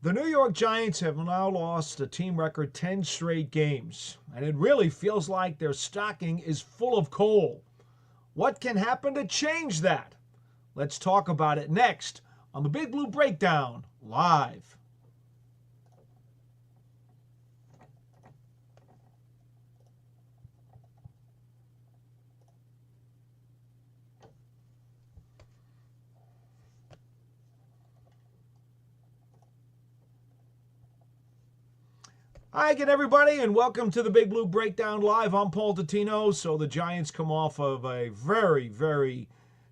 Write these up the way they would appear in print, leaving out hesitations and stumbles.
The New York Giants have now lost a team record 10 straight games, and it really feels like their stocking is full of coal. What can happen to change that? Let's talk about it next on the Big Blue Breakdown live. Hi again, everybody, and welcome to the Big Blue Breakdown Live. I'm Paul Dottino. So the Giants come off of a very, very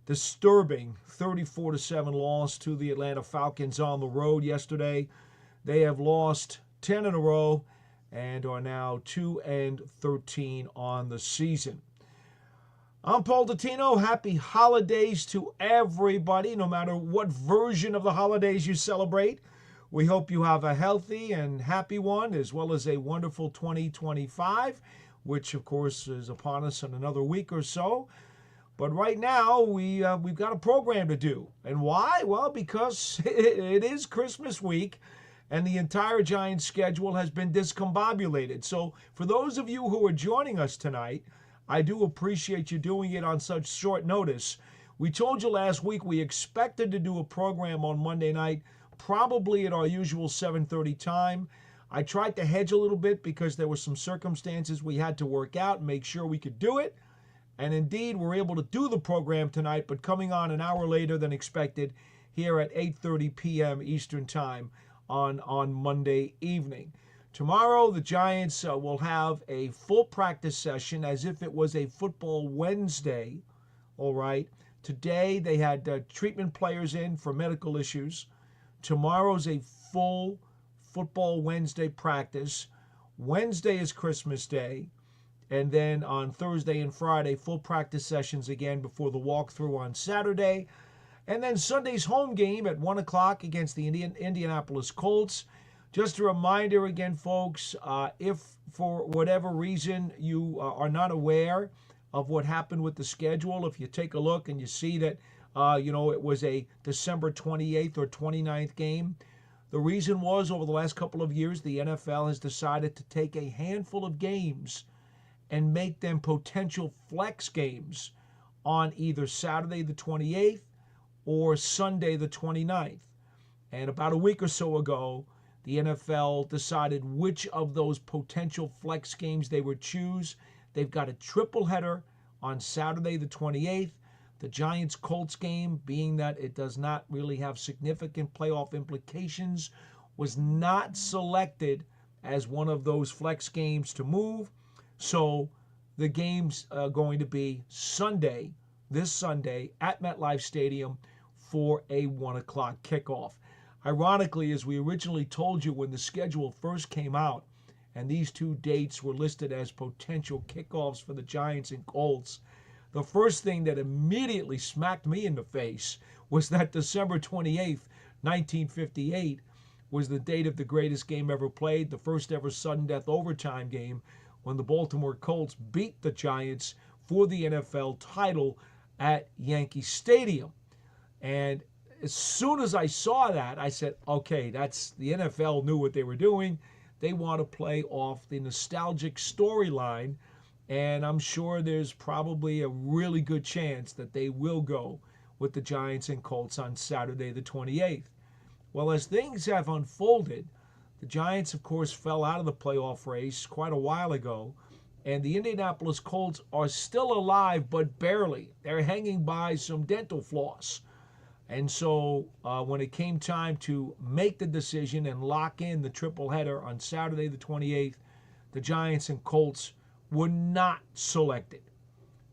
disturbing 34-7 loss to the Atlanta Falcons on the road yesterday. They have lost 10 in a row and are now 2-13 on the season. I'm Paul Dottino. Happy holidays to everybody, no matter what version of the holidays you celebrate. We hope you have a healthy and happy one, as well as a wonderful 2025, which, of course, is upon us in another week or so. But right now, we've got a program to do. And why? Well, because it is Christmas week, and the entire Giants schedule has been discombobulated. So for those of you who are joining us tonight, I do appreciate you doing it on such short notice. We told you last week we expected to do a program on Monday night, probably at our usual 7:30 time. I tried to hedge a little bit because there were some circumstances we had to work out and make sure we could do it. And indeed, we're able to do the program tonight, but coming on an hour later than expected here at 8:30 p.m. Eastern Time on Monday evening. Tomorrow, the Giants will have a full practice session as if it was a football Wednesday. All right. Today, they had treatment players in for medical issues. Tomorrow's a full football Wednesday practice. Wednesday is Christmas Day. And then on Thursday and Friday, full practice sessions again before the walkthrough on Saturday. And then Sunday's home game at 1 o'clock against the Indianapolis Colts. Just a reminder again, folks, if for whatever reason you are not aware of what happened with the schedule, if you take a look and you see that it was a December 28th or 29th game. The reason was over the last couple of years, the NFL has decided to take a handful of games and make them potential flex games on either Saturday the 28th or Sunday the 29th. And about a week or so ago, the NFL decided which of those potential flex games they would choose. They've got a triple header on Saturday the 28th. The Giants-Colts game, being that it does not really have significant playoff implications, was not selected as one of those flex games to move. So the game's going to be Sunday, this Sunday, at MetLife Stadium for a 1 o'clock kickoff. Ironically, as we originally told you when the schedule first came out, and these two dates were listed as potential kickoffs for the Giants and Colts, the first thing that immediately smacked me in the face was that December 28th, 1958, was the date of the greatest game ever played, the first ever sudden death overtime game, when the Baltimore Colts beat the Giants for the NFL title at Yankee Stadium. And as soon as I saw that, I said, okay, that's the NFL knew what they were doing. They want to play off the nostalgic storyline. And I'm sure there's probably a really good chance that they will go with the Giants and Colts on Saturday the 28th. Well, as things have unfolded, the Giants, of course, fell out of the playoff race quite a while ago. And the Indianapolis Colts are still alive, but barely. They're hanging by some dental floss. And so when it came time to make the decision and lock in the triple header on Saturday the 28th, the Giants and Colts were not selected.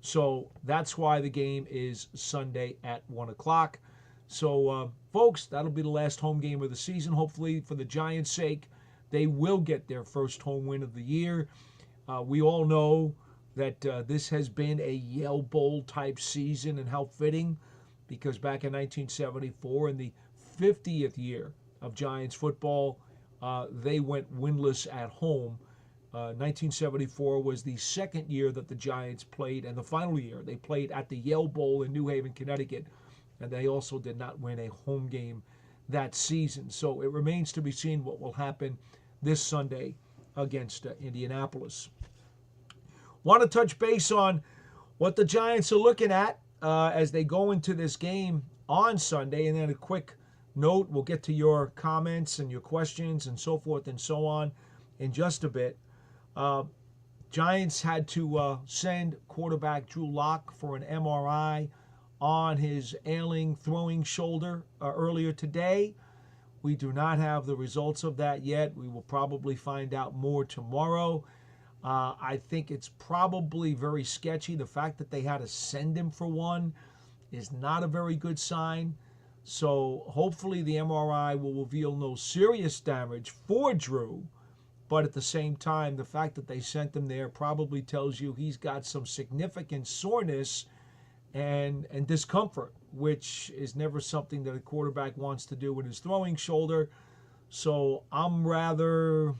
So that's why the game is Sunday at 1 o'clock. So, folks, that'll be the last home game of the season. Hopefully, for the Giants' sake, they will get their first home win of the year. We all know that this has been a Yale Bowl type season, and how fitting, because back in 1974, in the 50th year of Giants football, they went winless at home. 1974 was the second year that the Giants played, and the final year they played at the Yale Bowl in New Haven, Connecticut, and they also did not win a home game that season. So it remains to be seen what will happen this Sunday against Indianapolis. Want to touch base on what the Giants are looking at as they go into this game on Sunday, and then a quick note. We'll get to your comments and your questions and so forth and so on in just a bit. Giants had to send quarterback Drew Lock for an MRI on his ailing throwing shoulder earlier today. We do not have the results of that yet. We will probably find out more tomorrow. I think it's probably very sketchy. The fact that they had to send him for one is not a very good sign. So hopefully the MRI will reveal no serious damage for Drew. But at the same time, the fact that they sent him there probably tells you he's got some significant soreness and discomfort, which is never something that a quarterback wants to do with his throwing shoulder. So I'm rather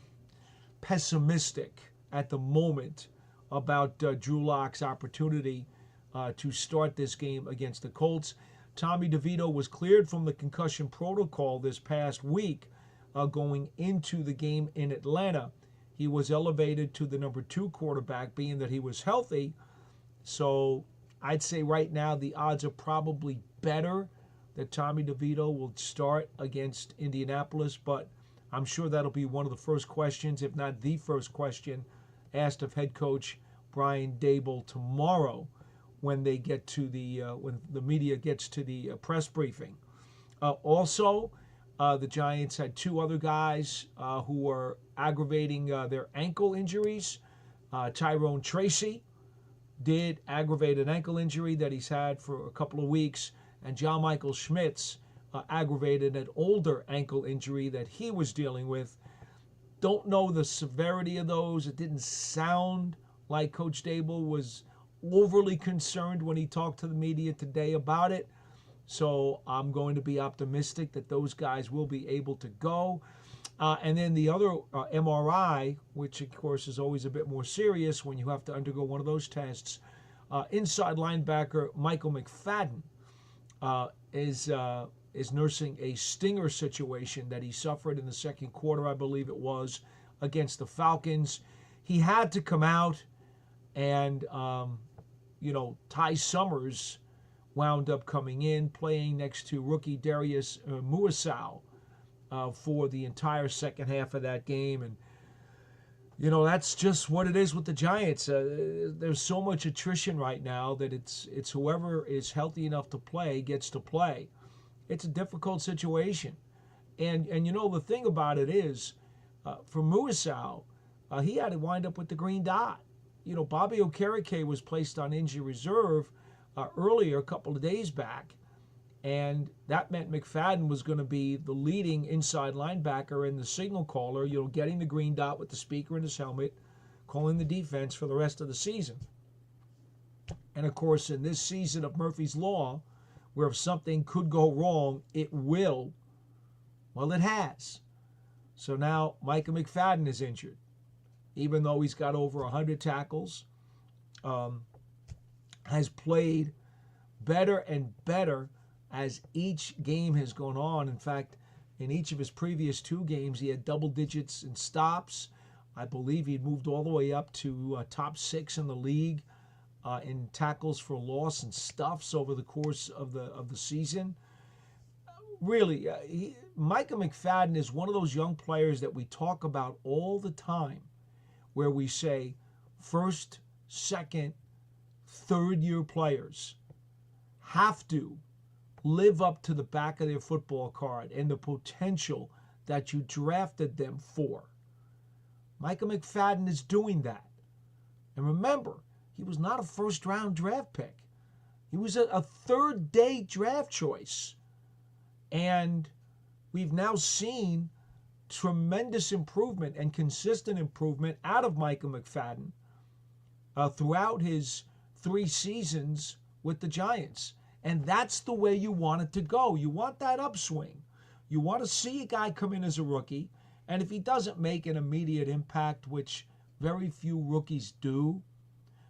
pessimistic at the moment about Drew Lock's opportunity to start this game against the Colts. Tommy DeVito was cleared from the concussion protocol this past week going into the game in Atlanta. He was elevated to the number 2 quarterback, being that he was healthy. So I'd say right now the odds are probably better that Tommy DeVito will start against Indianapolis, but I'm sure that'll be one of the first questions, if not the first question, asked of head coach Brian Daboll tomorrow when they get to when the media gets to the press briefing. Also, the Giants had 2 other guys who were aggravating their ankle injuries. Tyrone Tracy did aggravate an ankle injury that he's had for a couple of weeks, and John Michael Schmitz aggravated an older ankle injury that he was dealing with. Don't know the severity of those. It didn't sound like Coach Daboll was overly concerned when he talked to the media today about it. So I'm going to be optimistic that those guys will be able to go. And then the other MRI, which of course is always a bit more serious when you have to undergo one of those tests, inside linebacker Michael McFadden is nursing a stinger situation that he suffered in the second quarter, I believe it was, against the Falcons. He had to come out, and Ty Summers wound up coming in, playing next to rookie Darius Muasau for the entire second half of that game. And that's just what it is with the Giants. There's so much attrition right now that it's whoever is healthy enough to play gets to play. It's a difficult situation. And the thing about it is, for Muasau, he had to wind up with the green dot. Bobby Okereke was placed on injury reserve earlier, a couple of days back, and that meant McFadden was going to be the leading inside linebacker and the signal caller, getting the green dot with the speaker in his helmet, calling the defense for the rest of the season. And of course, in this season of Murphy's Law, where if something could go wrong, it will, well, it has. So now Micah McFadden is injured. Even though he's got over 100 tackles, has played better and better as each game has gone on. In fact, in each of his previous 2 games, he had double digits in stops. I believe he'd moved all the way up to top 6 in the league in tackles for loss and stuffs over the course of the season. Really, Micah McFadden is one of those young players that we talk about all the time, where we say first, second, third-year players have to live up to the back of their football card and the potential that you drafted them for. Micah McFadden is doing that. And remember, he was not a first-round draft pick. He was a third-day draft choice. And we've now seen tremendous improvement and consistent improvement out of Micah McFadden throughout his 3 seasons with the Giants. And that's the way you want it to go. You want that upswing. You want to see a guy come in as a rookie, and if he doesn't make an immediate impact, which very few rookies do,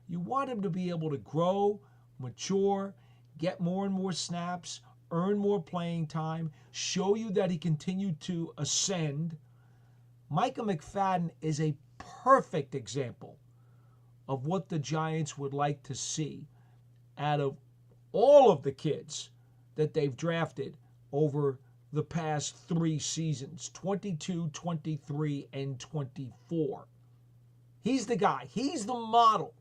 you want him to be able to grow, mature, get more and more snaps, earn more playing time, show you that he continued to ascend. Micah McFadden is a perfect example of what the Giants would like to see out of all of the kids that they've drafted over the past 3 seasons, 22, 23, and 24. He's the guy. He's the model.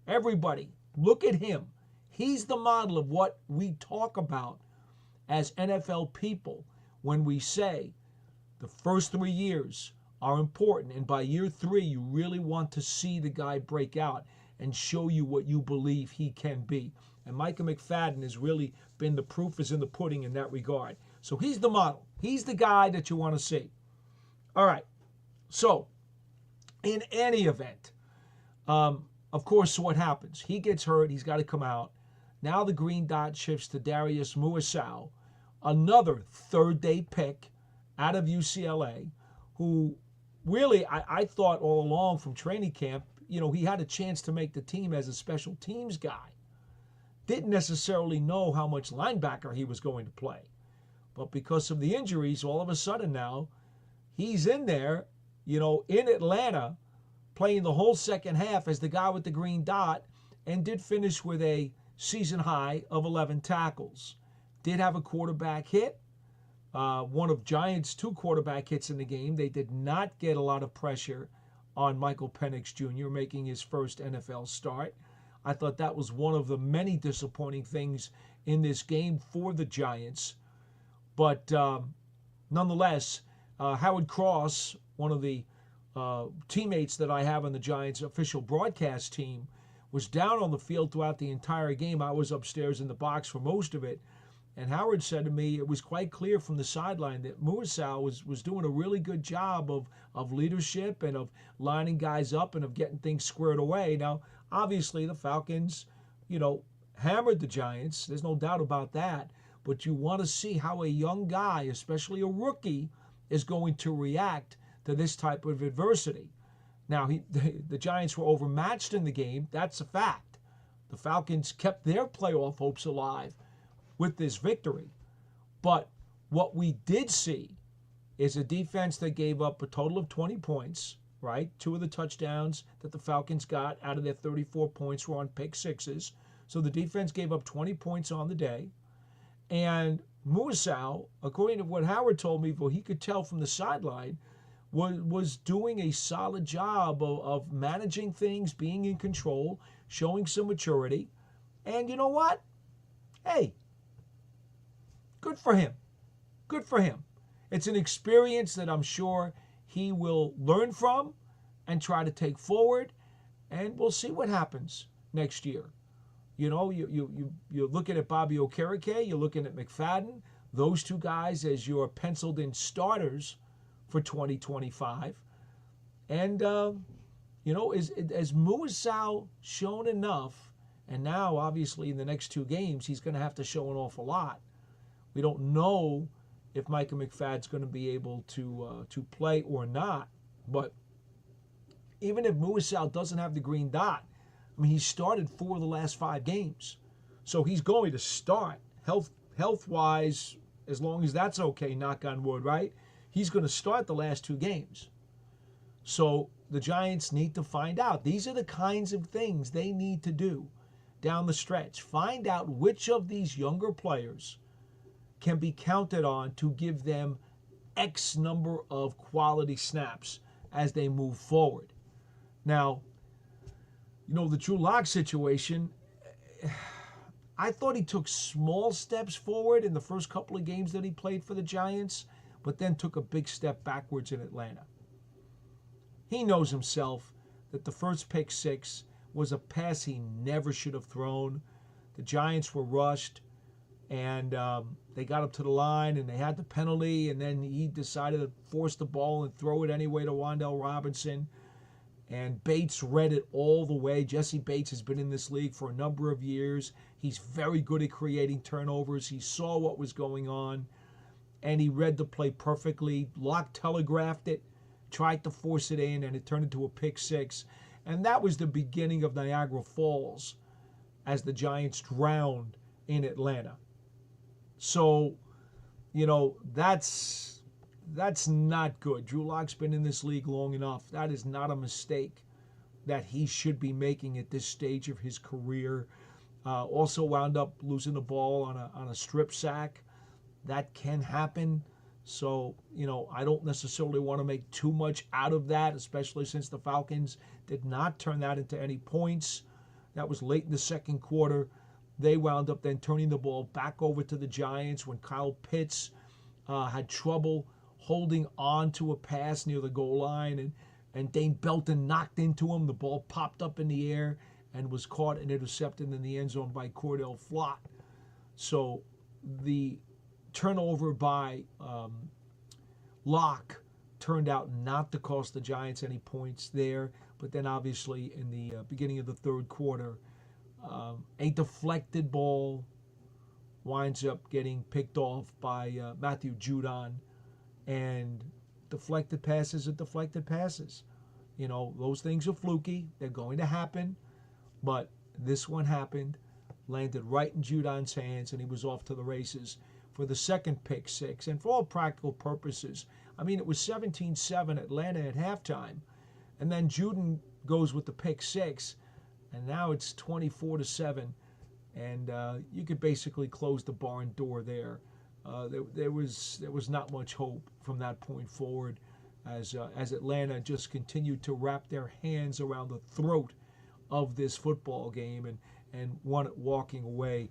Everybody, look at him. He's the model of what we talk about as NFL people when we say the first 3 years are important, and by year 3, you really want to see the guy break out and show you what you believe he can be. And Micah McFadden has really been the proof is in the pudding in that regard. So he's the model. He's the guy that you want to see. All right. So, in any event, of course, what happens? He gets hurt. He's got to come out. Now the green dot shifts to Darius Muasau, another third-day pick out of UCLA, who really, I thought all along from training camp, he had a chance to make the team as a special teams guy. Didn't necessarily know how much linebacker he was going to play. But because of the injuries, all of a sudden now, he's in there, in Atlanta, playing the whole second half as the guy with the green dot, and did finish with a season high of 11 tackles. Did have a quarterback hit, one of Giants' 2 quarterback hits in the game. They did not get a lot of pressure on Michael Penix Jr. making his first NFL start. I thought that was one of the many disappointing things in this game for the Giants. But nonetheless, Howard Cross, one of the teammates that I have on the Giants official broadcast team, was down on the field throughout the entire game. I was upstairs in the box for most of it. And Howard said to me it was quite clear from the sideline that Muasau was doing a really good job of leadership and of lining guys up and of getting things squared away. Now, obviously, the Falcons, hammered the Giants. There's no doubt about that. But you want to see how a young guy, especially a rookie, is going to react to this type of adversity. Now, the Giants were overmatched in the game. That's a fact. The Falcons kept their playoff hopes alive with this victory. But what we did see is a defense that gave up a total of 20 points, right? 2 of the touchdowns that the Falcons got out of their 34 points were on pick sixes. So the defense gave up 20 points on the day. And Muasau, according to what Howard told me, he could tell from the sideline, was doing a solid job of managing things, being in control, showing some maturity. And you know what? Hey, good for him. Good for him. It's an experience that I'm sure he will learn from and try to take forward, and we'll see what happens next year. You're looking at Bobby Okereke, you're looking at McFadden, those 2 guys as your penciled-in starters for 2025. And, as Muasau shown enough, and now, obviously, in the next 2 games, he's going to have to show an awful lot. We don't know if Micah McFadden's going to be able to play or not. But even if Muasau doesn't have the green dot, he started 4 of the last 5 games. So he's going to start health-wise, as long as that's okay, knock on wood, right? He's going to start the last 2 games. So the Giants need to find out. These are the kinds of things they need to do down the stretch. Find out which of these younger players can be counted on to give them X number of quality snaps as they move forward. Now, the Drew Lock situation, I thought he took small steps forward in the first couple of games that he played for the Giants, but then took a big step backwards in Atlanta. He knows himself that the first pick 6 was a pass he never should have thrown. The Giants were rushed, and they got up to the line, and they had the penalty, and then he decided to force the ball and throw it anyway to Wan'Dale Robinson. And Bates read it all the way. Jesse Bates has been in this league for a number of years. He's very good at creating turnovers. He saw what was going on, and he read the play perfectly. Locke telegraphed it, tried to force it in, and it turned into a pick 6. And that was the beginning of Niagara Falls as the Giants drowned in Atlanta. So, that's not good. Drew Lock's been in this league long enough. That is not a mistake that he should be making at this stage of his career. Also wound up losing the ball on a strip sack. That can happen. So, I don't necessarily want to make too much out of that, especially since the Falcons did not turn that into any points. That was late in the second quarter. They wound up then turning the ball back over to the Giants when Kyle Pitts had trouble holding on to a pass near the goal line, and Dane Belton knocked into him. The ball popped up in the air and was caught and intercepted in the end zone by Cordell Flott. So the turnover by Locke turned out not to cost the Giants any points there. But then obviously in the beginning of the third quarter, a deflected ball winds up getting picked off by Matthew Judon. And deflected passes are deflected passes. Those things are fluky. They're going to happen. But this one happened, landed right in Judon's hands, and he was off to the races for the second pick six. And for all practical purposes, it was 17-7 Atlanta at halftime. And then Judon goes with the pick six, and now it's 24-7. And you could basically close the barn door there. There was not much hope from that point forward as Atlanta just continued to wrap their hands around the throat of this football game and won it walking away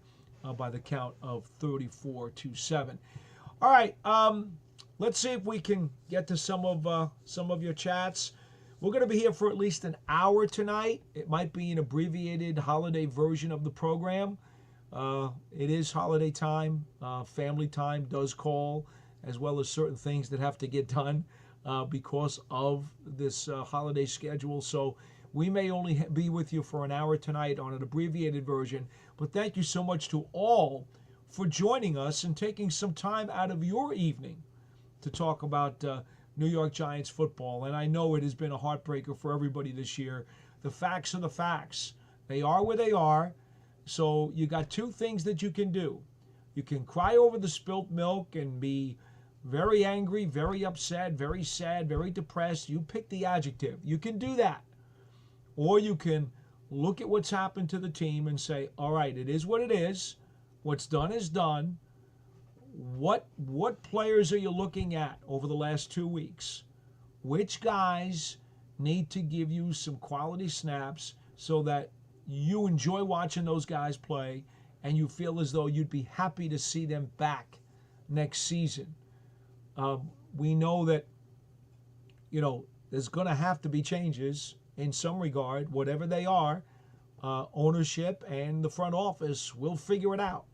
by the count of 34-7. All right, let's see if we can get to some of your chats. We're going to be here for at least an hour tonight. It might be an abbreviated holiday version of the program. It is holiday time. Family time does call, as well as certain things that have to get done because of this holiday schedule. So we may only be with you for an hour tonight on an abbreviated version. But thank you so much to all for joining us and taking some time out of your evening to talk about New York Giants football. And I know it has been a heartbreaker for everybody this year. The facts are the facts. They are where they are. So you got two things that you can do. You can cry over the spilt milk and be very angry, very upset, very sad, very depressed. You pick the adjective. You can do that. Or you can look at what's happened to the team and say, all right, it is what it is. What's done is done. What players are you looking at over the last 2 weeks? Which guys need to give you some quality snaps so that you enjoy watching those guys play and you feel as though you'd be happy to see them back next season? We know that, there's going to have to be changes in some regard, whatever they are. Ownership and the front office will figure it out.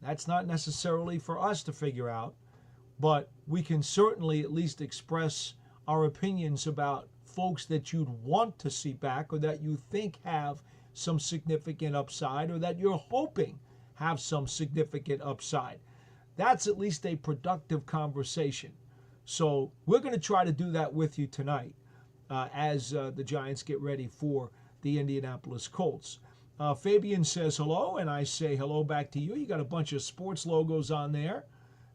That's not necessarily for us to figure out, but we can certainly at least express our opinions about folks that you'd want to see back or that you think have some significant upside or that you're hoping have some significant upside. That's at least a productive conversation. So we're going to try to do that with you tonight as the Giants get ready for the Indianapolis Colts. Fabian says hello, and I say hello back to you. You got a bunch of sports logos on there.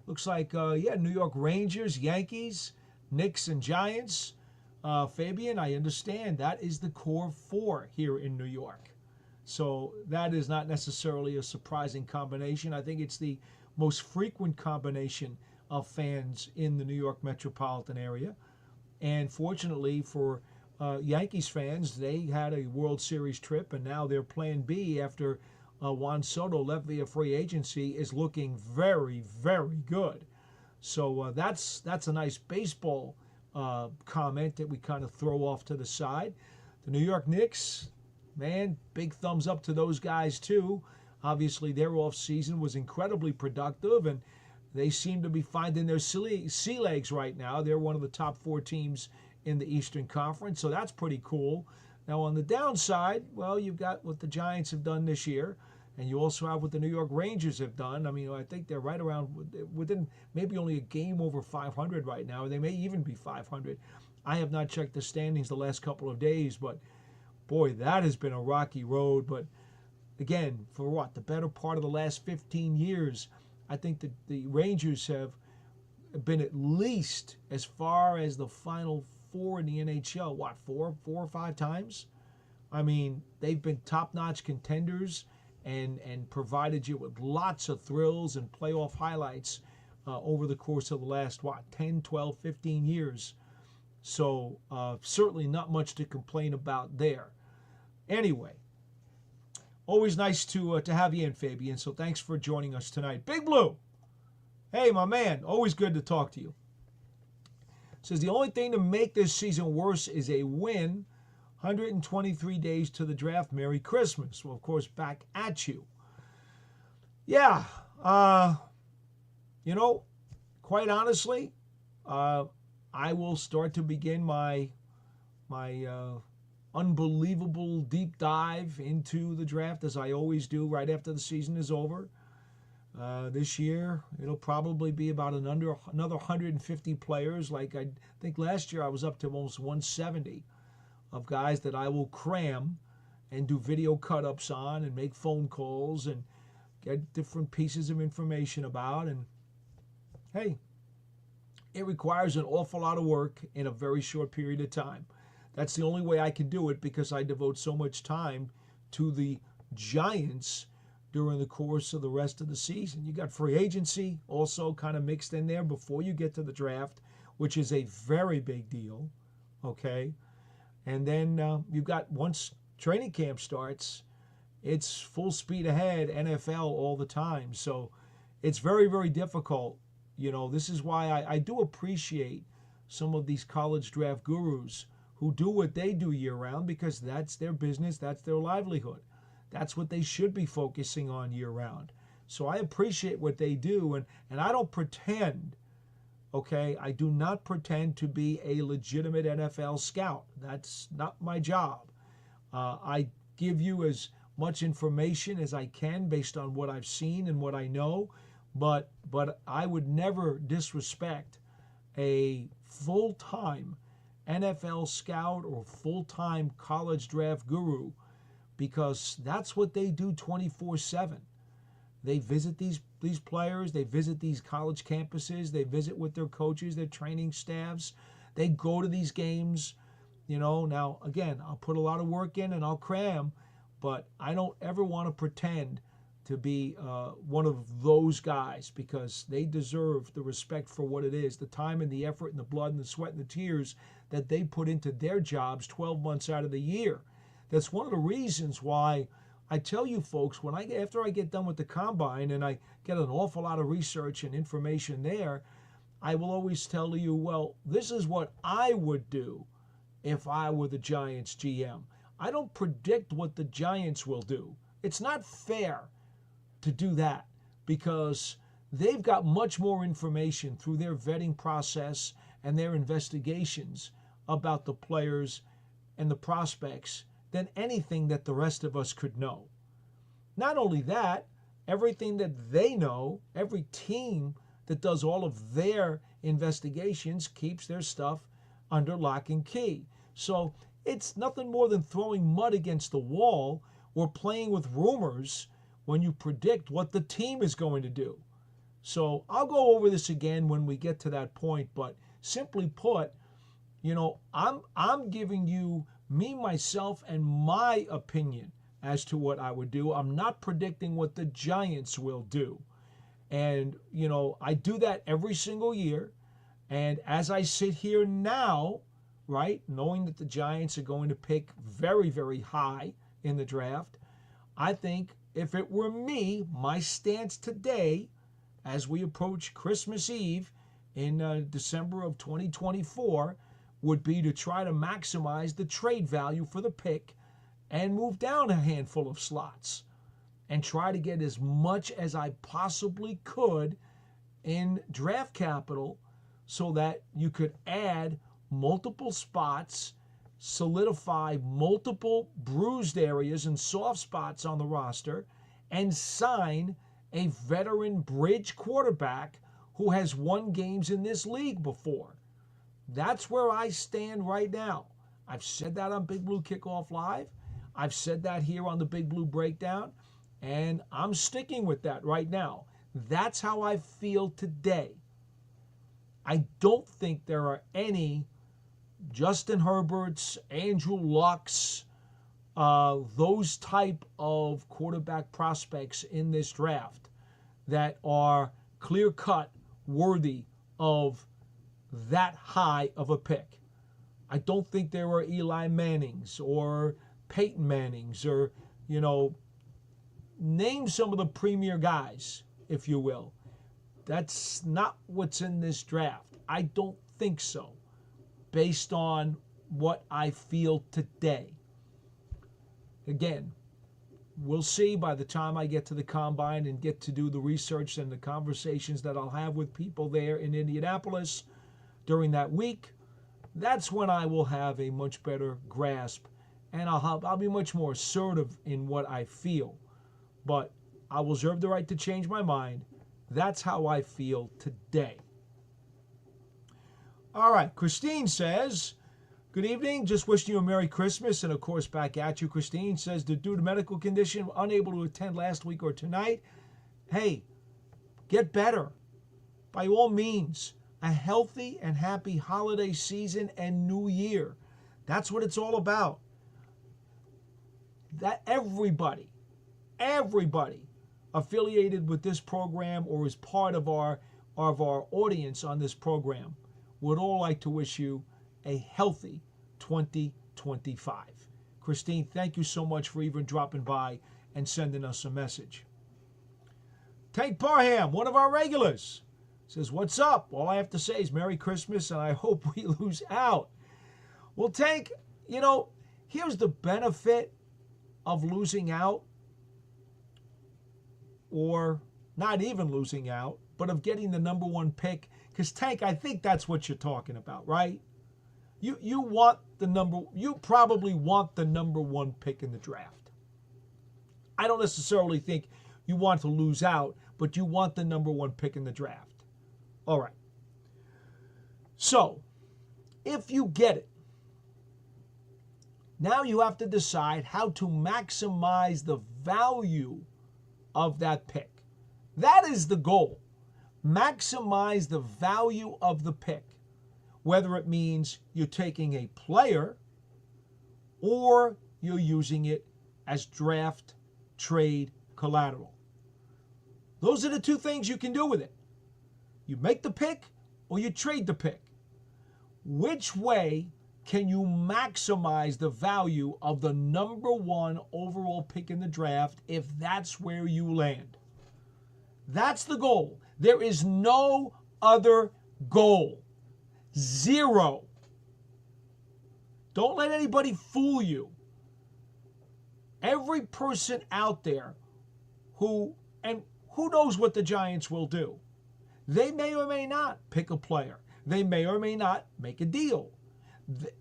Looks like, New York Rangers, Yankees, Knicks, and Giants. Fabian, I understand that is the core four here in New York. So that is not necessarily a surprising combination. I think it's the most frequent combination of fans in the New York metropolitan area. And fortunately for Yankees fans, they had a World Series trip, and now their plan B after Juan Soto left via free agency is looking very, very good. So that's a nice baseball comment that we kind of throw off to the side. The New York Knicks, man, big thumbs up to those guys too. Obviously, their offseason was incredibly productive, and they seem to be finding their sea legs right now. They're one of the top four teams in the Eastern Conference, so that's pretty cool. Now, on the downside, well, you've got what the Giants have done this year, and you also have what the New York Rangers have done. I mean, I think they're right around within maybe only a game over 500 right now. They may even be 500. I have not checked the standings the last couple of days, but boy, that has been a rocky road. But again, for the better part of the last 15 years, I think that the Rangers have been at least as far as the Final Four in the NHL. What, four or five times? I mean, they've been top-notch contenders and provided you with lots of thrills and playoff highlights over the course of the last, 10, 12, 15 years. So certainly not much to complain about there. Anyway, always nice to have you in, Fabian. So thanks for joining us tonight. Big Blue, hey, my man, always good to talk to you. Says the only thing to make this season worse is a win. 123 days to the draft. Merry Christmas. Well, of course, back at you. Yeah, quite honestly, I will start to begin my unbelievable deep dive into the draft, as I always do right after the season is over. This year, it'll probably be about another 150 players. Like I think last year I was up to almost 170 of guys that I will cram and do video cut-ups on and make phone calls and get different pieces of information about. And, hey, it requires an awful lot of work in a very short period of time. That's the only way I can do it because I devote so much time to the Giants during the course of the rest of the season. You got free agency also kind of mixed in there before you get to the draft, which is a very big deal, okay? And then you've got, once training camp starts, it's full speed ahead, NFL all the time. So it's very, very difficult. This is why I do appreciate some of these college draft gurus who do what they do year-round, because that's their business, that's their livelihood. That's what they should be focusing on year-round. So I appreciate what they do, and I don't pretend, okay? I do not pretend to be a legitimate NFL scout. That's not my job. I give you as much information as I can based on what I've seen and what I know, but I would never disrespect a full-time NFL scout or full-time college draft guru, because that's what they do 24/7. They visit these players, they visit these college campuses, they visit with their coaches, their training staffs, they go to these games. Now, again, I'll put a lot of work in and I'll cram, but I don't ever want to pretend to be one of those guys, because they deserve the respect for what it is, the time and the effort and the blood and the sweat and the tears that they put into their jobs 12 months out of the year. That's one of the reasons why I tell you folks, after I get done with the combine and I get an awful lot of research and information there, I will always tell you, well, this is what I would do if I were the Giants GM. I don't predict what the Giants will do. It's not fair to do that, because they've got much more information through their vetting process and their investigations about the players and the prospects than anything that the rest of us could know. Not only that, everything that they know, every team that does all of their investigations keeps their stuff under lock and key. So it's nothing more than throwing mud against the wall or playing with rumors when you predict what the team is going to do. So I'll go over this again when we get to that point, but simply put, I'm giving you me, myself, and my opinion as to what I would do. I'm not predicting what the Giants will do. And, I do that every single year. And as I sit here now, right, knowing that the Giants are going to pick very, very high in the draft, I think if it were me, my stance today, as we approach Christmas Eve in December of 2024, would be to try to maximize the trade value for the pick and move down a handful of slots and try to get as much as I possibly could in draft capital so that you could add multiple spots, solidify multiple bruised areas and soft spots on the roster, and sign a veteran bridge quarterback who has won games in this league before. That's where I stand right now. I've said that on Big Blue Kickoff Live. I've said that here on the Big Blue Breakdown, and I'm sticking with that right now. That's how I feel today. I don't think there are any Justin Herberts, Andrew Lucks, those type of quarterback prospects in this draft that are clear-cut worthy of that high of a pick. I don't think there are Eli Mannings or Peyton Mannings or, name some of the premier guys, if you will. That's not what's in this draft. I don't think so, based on what I feel today. Again, we'll see by the time I get to the combine and get to do the research and the conversations that I'll have with people there in Indianapolis during that week. That's when I will have a much better grasp, and I'll be much more assertive in what I feel. But I will reserve the right to change my mind. That's how I feel today. All right, Christine says, good evening, just wishing you a Merry Christmas, and of course back at you. Christine says, due to medical condition, unable to attend last week or tonight. Hey, get better. By all means, a healthy and happy holiday season and new year. That's what it's all about. That everybody affiliated with this program or is part of our audience on this program would all like to wish you a healthy 2025. Christine, thank you so much for even dropping by and sending us a message. Tank Parham, one of our regulars, says, what's up? All I have to say is Merry Christmas, and I hope we lose out. Well, Tank, here's the benefit of losing out, or not even losing out, but of getting the number one pick. Because, Tank, I think that's what you're talking about, right? You probably want the number one pick in the draft. I don't necessarily think you want to lose out, but you want the number one pick in the draft. All right. So, if you get it, now you have to decide how to maximize the value of that pick. That is the goal. Maximize the value of the pick, whether it means you're taking a player or you're using it as draft trade collateral. Those are the two things you can do with it. You make the pick or you trade the pick. Which way can you maximize the value of the number one overall pick in the draft if that's where you land? That's the goal. There is no other goal. Zero. Don't let anybody fool you. Every person out there who knows what the Giants will do. They may or may not pick a player. They may or may not make a deal.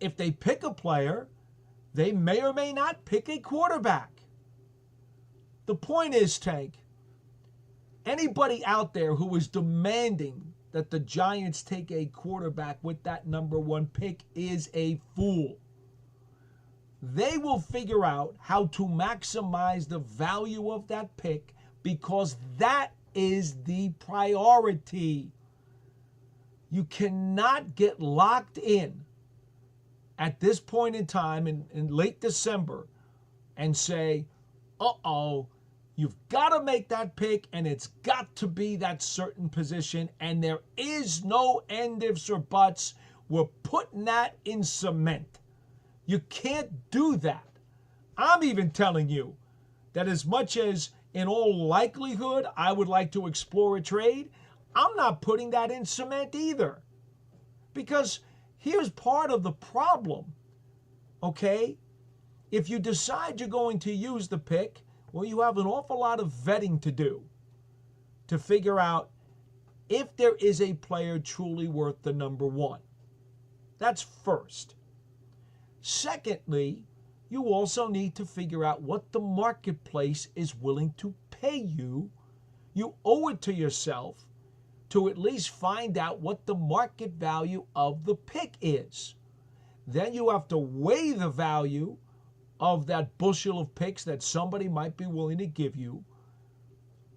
If they pick a player, they may or may not pick a quarterback. The point is, Tank, anybody out there who is demanding that the Giants take a quarterback with that number one pick is a fool. They will figure out how to maximize the value of that pick because that is the priority. You cannot get locked in at this point in time in late December and say, you've got to make that pick and it's got to be that certain position and there is no end ifs or buts. We're putting that in cement. You can't do that. I'm even telling you that as much as in all likelihood I would like to explore a trade, I'm not putting that in cement either. Because here's part of the problem, okay? If you decide you're going to use the pick, well, you have an awful lot of vetting to do to figure out if there is a player truly worth the number one. That's first. Secondly, you also need to figure out what the marketplace is willing to pay you. You owe it to yourself to at least find out what the market value of the pick is. Then you have to weigh the value of that bushel of picks that somebody might be willing to give you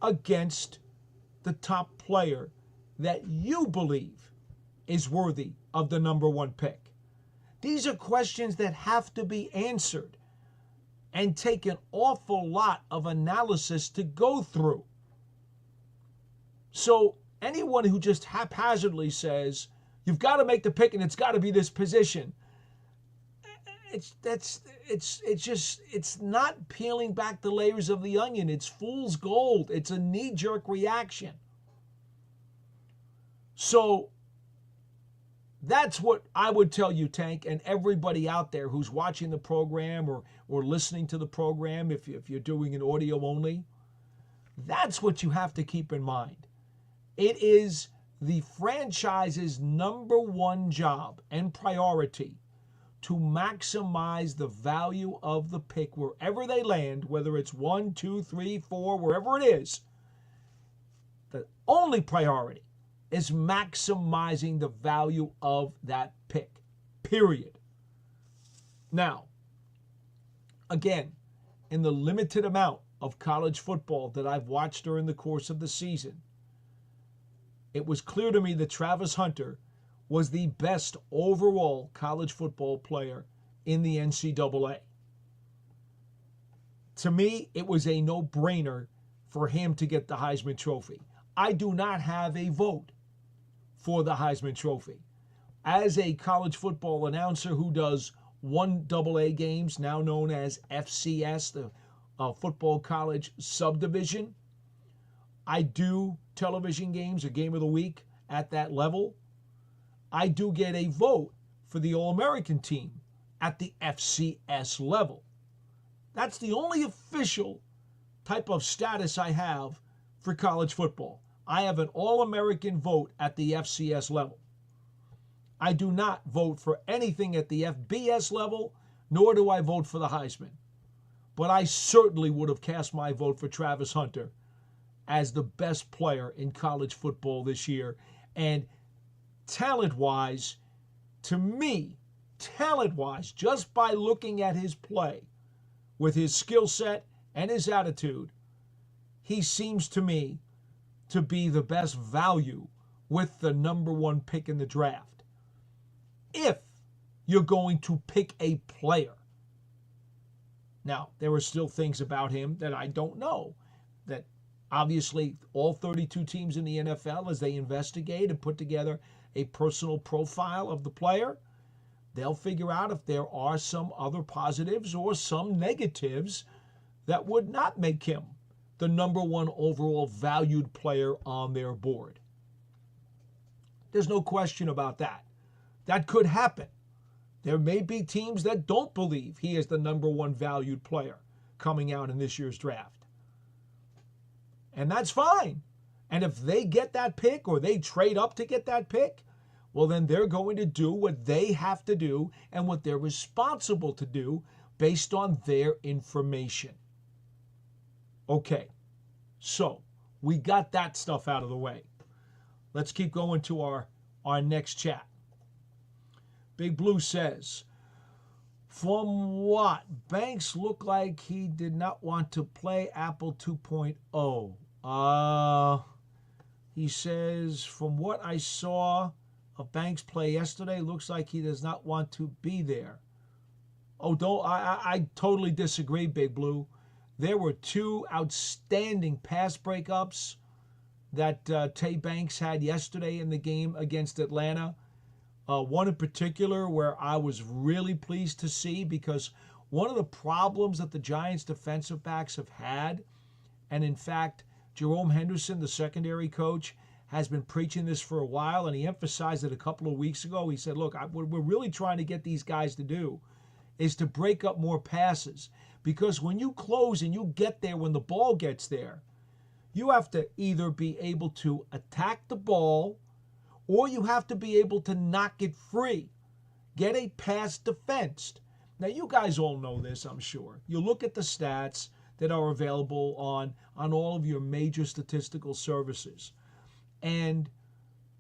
against the top player that you believe is worthy of the number one pick? These are questions that have to be answered and take an awful lot of analysis to go through. So anyone who just haphazardly says, you've got to make the pick and it's got to be this position, it's not peeling back the layers of the onion. It's fool's gold. It's a knee-jerk reaction. So that's what I would tell you, Tank, and everybody out there who's watching the program or listening to the program, if you're doing an audio only. That's what you have to keep in mind. It is the franchise's number one job and priority to maximize the value of the pick wherever they land, whether it's 1, 2, 3, 4, wherever it is. The only priority is maximizing the value of that pick, period. Now, again, in the limited amount of college football that I've watched during the course of the season, it was clear to me that Travis Hunter was the best overall college football player in the NCAA. To me, it was a no-brainer for him to get the Heisman Trophy. I do not have a vote for the Heisman Trophy. As a college football announcer who does 1AA games, now known as FCS, the Football College Subdivision, I do television games, a game of the week at that level. I do get a vote for the All-American team at the FCS level. That's the only official type of status I have for college football. I have an All-American vote at the FCS level. I do not vote for anything at the FBS level, nor do I vote for the Heisman. But I certainly would have cast my vote for Travis Hunter as the best player in college football this year. And talent-wise, to me, talent-wise, just by looking at his play, with his skill set and his attitude, he seems to me to be the best value with the number one pick in the draft. If you're going to pick a player. Now, there are still things about him that I don't know. That obviously all 32 teams in the NFL, as they investigate and put together a personal profile of the player, they'll figure out if there are some other positives or some negatives that would not make him the number one overall valued player on their board. There's no question about that. That could happen. There may be teams that don't believe he is the number one valued player coming out in this year's draft. And that's fine. And if they get that pick or they trade up to get that pick, well, then they're going to do what they have to do and what they're responsible to do based on their information. Okay, so we got that stuff out of the way. Let's keep going to our next chat. Big Blue says, from what? Banks looked like he did not want to play Apple 2.0. He says, from what I saw of Banks play yesterday, looks like he does not want to be there. Oh, I totally disagree, Big Blue. There were two outstanding pass breakups that Tay Banks had yesterday in the game against Atlanta. One in particular where I was really pleased to see, because one of the problems that the Giants defensive backs have had, and in fact, Jerome Henderson, the secondary coach, has been preaching this for a while, and he emphasized it a couple of weeks ago. He said, look, what we're really trying to get these guys to do is to break up more passes, because when you close and you get there when the ball gets there, you have to either be able to attack the ball or you have to be able to knock it free, get a pass defensed. Now, you guys all know this, I'm sure. You look at the stats that are available on all of your major statistical services. And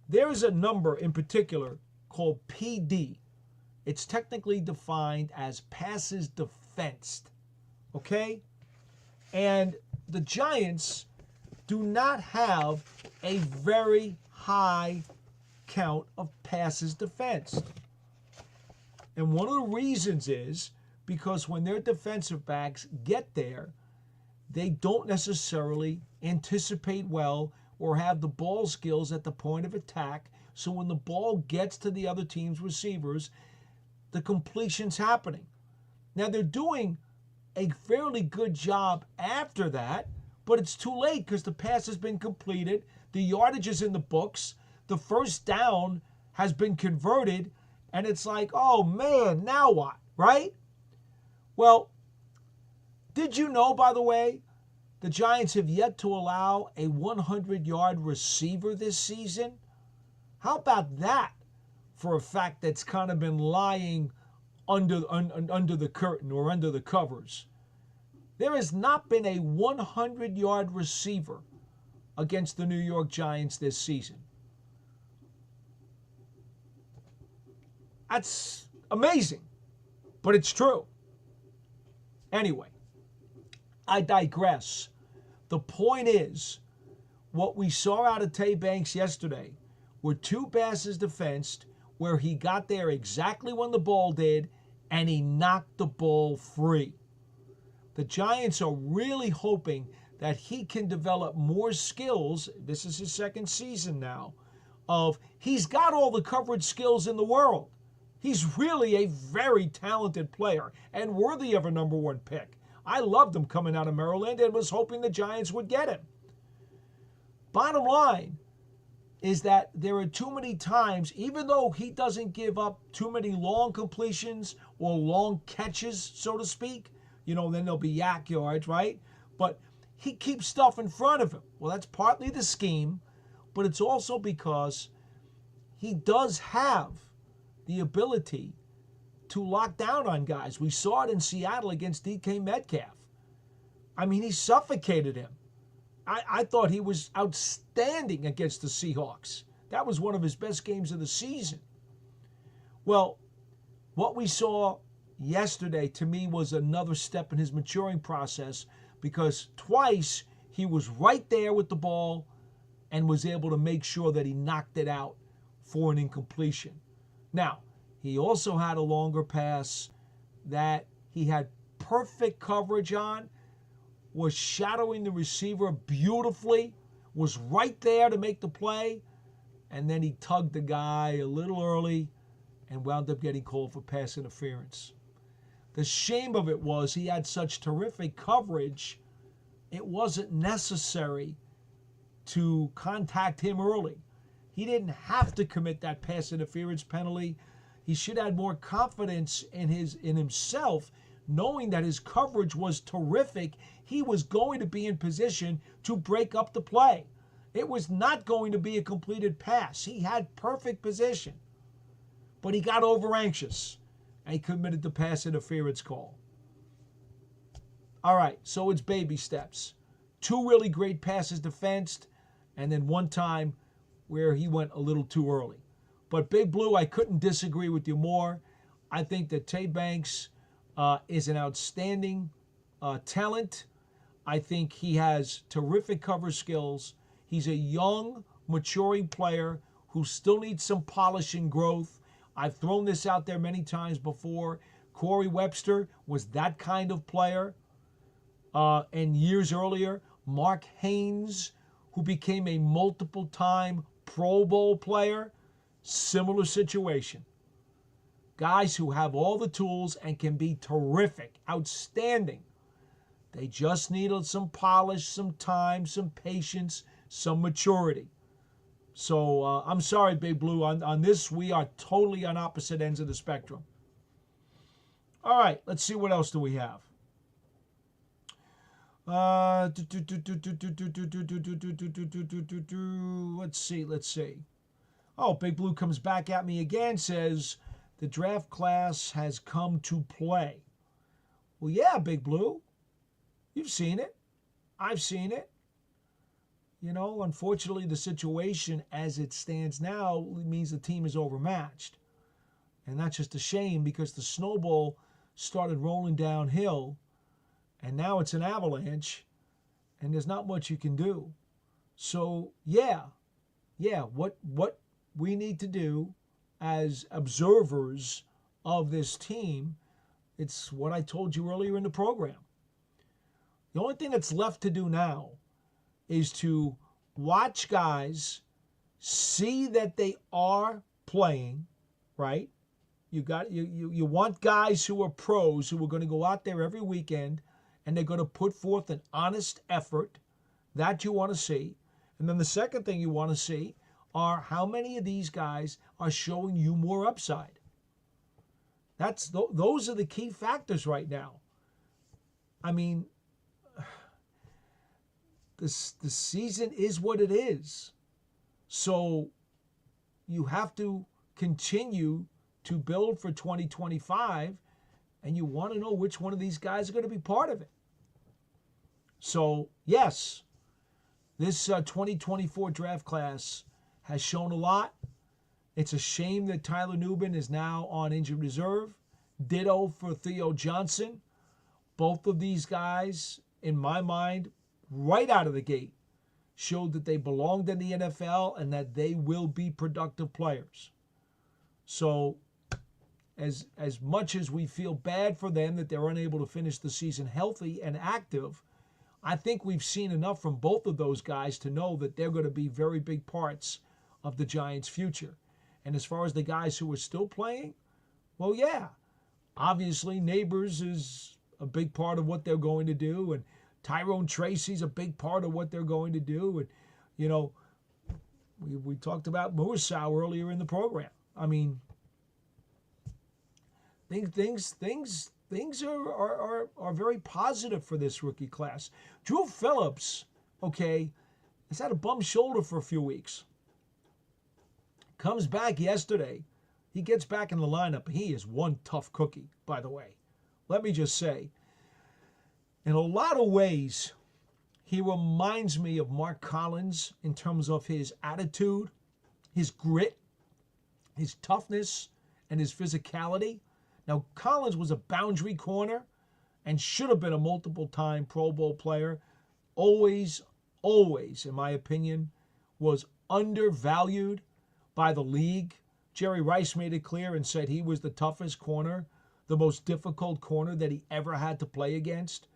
there is a number in particular called PD. It's technically defined as passes defensed. Okay? And the Giants do not have a very high count of passes defensed. And one of the reasons is because when their defensive backs get there, they don't necessarily anticipate well or have the ball skills at the point of attack. So when the ball gets to the other team's receivers, the completion's happening. Now they're doing a fairly good job after that, but it's too late because the pass has been completed, the yardage is in the books, the first down has been converted, and it's like, oh man, now what, right? Well, did you know, by the way, the Giants have yet to allow a 100-yard receiver this season? How about that for a fact that's kind of been lying under the curtain or under the covers? There has not been a 100-yard receiver against the New York Giants this season. That's amazing, but it's true. Anyway, I digress. The point is, what we saw out of Tay Banks yesterday were two passes defensed where he got there exactly when the ball did, and he knocked the ball free. The Giants are really hoping that he can develop more skills. This is his second season now. He's got all the coverage skills in the world. He's really a very talented player and worthy of a number one pick. I loved him coming out of Maryland and was hoping the Giants would get him. Bottom line is that there are too many times, even though he doesn't give up too many long completions or long catches, so to speak, then there'll be yak yards, right? But he keeps stuff in front of him. Well, that's partly the scheme, but it's also because he does have the ability to lock down on guys. We saw it in Seattle against DK Metcalf. I mean, he suffocated him. I thought he was outstanding against the Seahawks. That was one of his best games of the season. Well, what we saw yesterday to me was another step in his maturing process, because twice he was right there with the ball and was able to make sure that he knocked it out for an incompletion. Now, he also had a longer pass that he had perfect coverage on, was shadowing the receiver beautifully, was right there to make the play, and then he tugged the guy a little early and wound up getting called for pass interference. The shame of it was he had such terrific coverage, it wasn't necessary to contact him early. He didn't have to commit that pass interference penalty. He should have more confidence in himself, knowing that his coverage was terrific. He was going to be in position to break up the play. It was not going to be a completed pass. He had perfect position, but he got over anxious and he committed the pass interference call. All right, so it's baby steps. Two really great passes defensed, and then one time where he went a little too early. But Big Blue, I couldn't disagree with you more. I think that Tay Banks is an outstanding talent. I think he has terrific cover skills. He's a young, maturing player who still needs some polish and growth. I've thrown this out there many times before. Corey Webster was that kind of player. And years earlier, Mark Haynes, who became a multiple-time Pro Bowl player, similar situation. Guys who have all the tools and can be terrific, outstanding. They just needed some polish, some time, some patience, some maturity. So I'm sorry, Big Blue. On this, we are totally on opposite ends of the spectrum. All right, let's see what else do we have. Let's see. Oh, Big Blue comes back at me again, says the draft class has come to play. Well, yeah, Big Blue. You've seen it. I've seen it. Unfortunately, the situation as it stands now means the team is overmatched. And that's just a shame, because the snowball started rolling downhill, and now it's an avalanche, and there's not much you can do. So yeah, what we need to do as observers of this team, it's what I told you earlier in the program. The only thing that's left to do now is to watch guys, see that they are playing, right? You want guys who are pros who are going to go out there every weekend and they're going to put forth an honest effort. That you want to see. And then the second thing you want to see are how many of these guys are showing you more upside. Those are the key factors right now. I mean, the season is what it is. So you have to continue to build for 2025, and you want to know which one of these guys are going to be part of it. So, yes, this 2024 draft class has shown a lot. It's a shame that Tyler Nubin is now on injured reserve. Ditto for Theo Johnson. Both of these guys, in my mind, right out of the gate, showed that they belonged in the NFL and that they will be productive players. So, as much as we feel bad for them that they're unable to finish the season healthy and active, I think we've seen enough from both of those guys to know that they're going to be very big parts of the Giants' future. And as far as the guys who are still playing, well, yeah, obviously Neighbors is a big part of what they're going to do, and Tyrone Tracy's a big part of what they're going to do. And, you know, we talked about Moorsau earlier in the program. I mean, things are very positive for this rookie class. Drew Phillips, okay, has had a bum shoulder for a few weeks. Comes back yesterday. He gets back in the lineup. He is one tough cookie, by the way. Let me just say, in a lot of ways, he reminds me of Mark Collins in terms of his attitude, his grit, his toughness, and his physicality. Now, Collins was a boundary corner and should have been a multiple-time Pro Bowl player. Always, in my opinion, was undervalued by the league. Jerry Rice made it clear and said he was the toughest corner, the most difficult corner that he ever had to play against.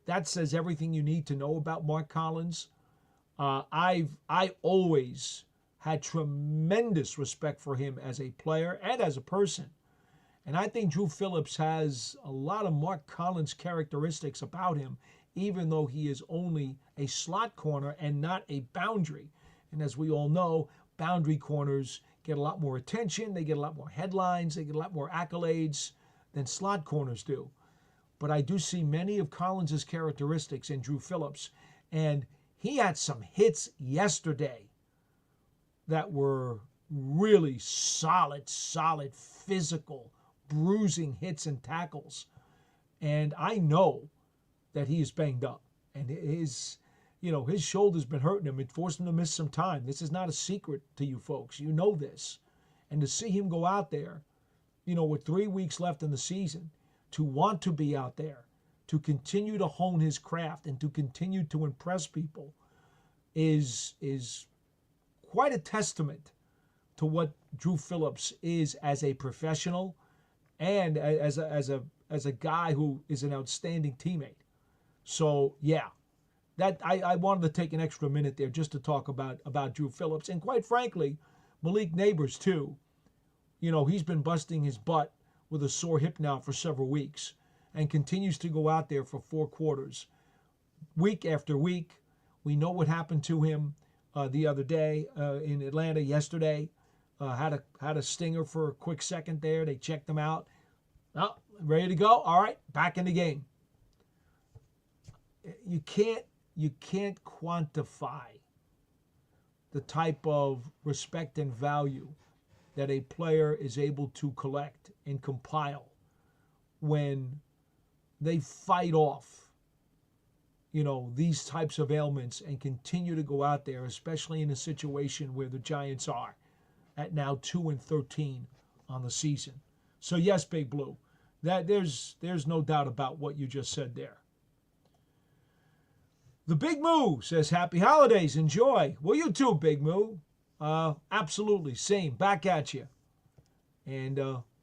That says everything you need to know about Mark Collins. I always had tremendous respect for him as a player and as a person. And I think Drew Phillips has a lot of Mark Collins characteristics about him, even though he is only a slot corner and not a boundary. And as we all know, boundary corners get a lot more attention, they get a lot more headlines, they get a lot more accolades than slot corners do. But I do see many of Collins' characteristics in Drew Phillips. And he had some hits yesterday that were really solid, physical, bruising hits and tackles. And I know that he is banged up. And his shoulder's been hurting him. It forced him to miss some time. This is not a secret to you folks. You know this. And to see him go out there, with 3 weeks left in the season, to want to be out there, to continue to hone his craft and to continue to impress people is quite a testament to what Drew Phillips is as a professional and as a guy who is an outstanding teammate. So, yeah, that I wanted to take an extra minute there just to talk about Drew Phillips. And quite frankly, Malik Neighbors, too. He's been busting his butt with a sore hip now for several weeks and continues to go out there for 4 quarters. Week after week, we know what happened to him the other day in Atlanta yesterday. Had a stinger for a quick second there. They checked him out. Oh, ready to go? All right, back in the game. You can't quantify the type of respect and value that a player is able to collect and compile when they fight off, these types of ailments and continue to go out there, especially in a situation where the Giants are at now 2-13 on the season. So yes, Big Blue, that there's no doubt about what you just said there. The Big Moo says, happy holidays, enjoy. Well, you too, Big Moo. Absolutely, same, back at you. And